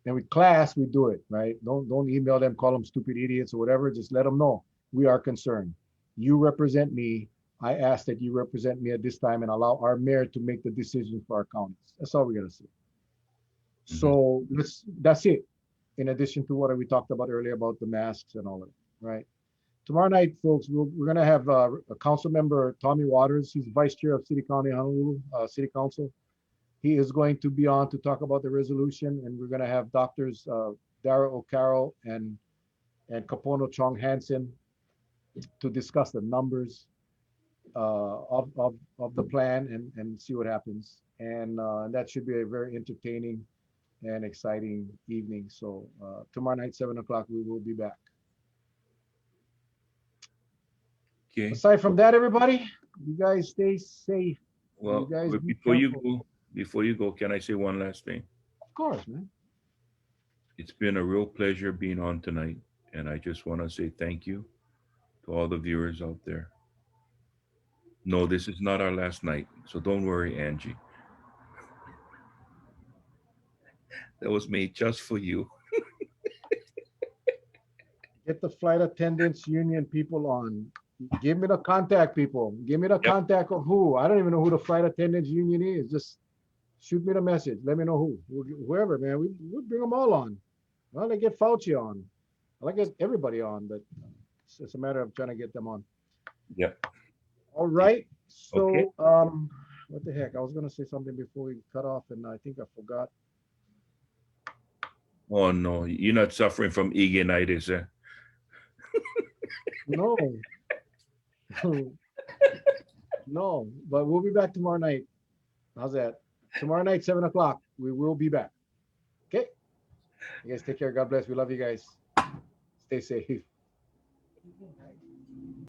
and with class, we do it, right? Don't email them, call them stupid idiots or whatever. Just let them know we are concerned. You represent me. I ask that you represent me at this time and allow our mayor to make the decision for our counties. That's all we got to say. Mhm. So that's it. In addition to what we talked about earlier about the masks and all of it, right? Tomorrow night, folks, we're going to have a council member, Tommy Waters. He's vice chair of City County Honolulu City Council. He is going to be on to talk about the resolution, and we're going to have doctors Dara O'Carroll and Kapono Chong Hansen to discuss the numbers of the plan and see what happens. And that should be a very entertaining and exciting evening. So tomorrow night, 7 o'clock, we will be back. Okay. Aside from that, everybody, you guys stay safe. Well, You guys but be careful. before you go, can I say one last thing? Of course, man. It's been a real pleasure being on tonight, and I just want to say thank you to all the viewers out there. No, this is not our last night, so don't worry, Angie. That was made just for you. Get the flight attendants union people on. Give me the contact people. Give me the Yep. contact of who. I don't even know who the flight attendants union is. Just shoot me the message. Let me know who. Whoever, man. We'll bring them all on. Well, they get Fauci on. I like get everybody on, but it's a matter of trying to get them on. Yep. All right. Okay. So, what the heck? I was gonna say something before we cut off, and I think I forgot. Oh no, you're not suffering from eganitis, eh? No, no. But we'll be back tomorrow night. How's that? Tomorrow night, 7 o'clock. We will be back. Okay. You guys take care. God bless. We love you guys. Stay safe.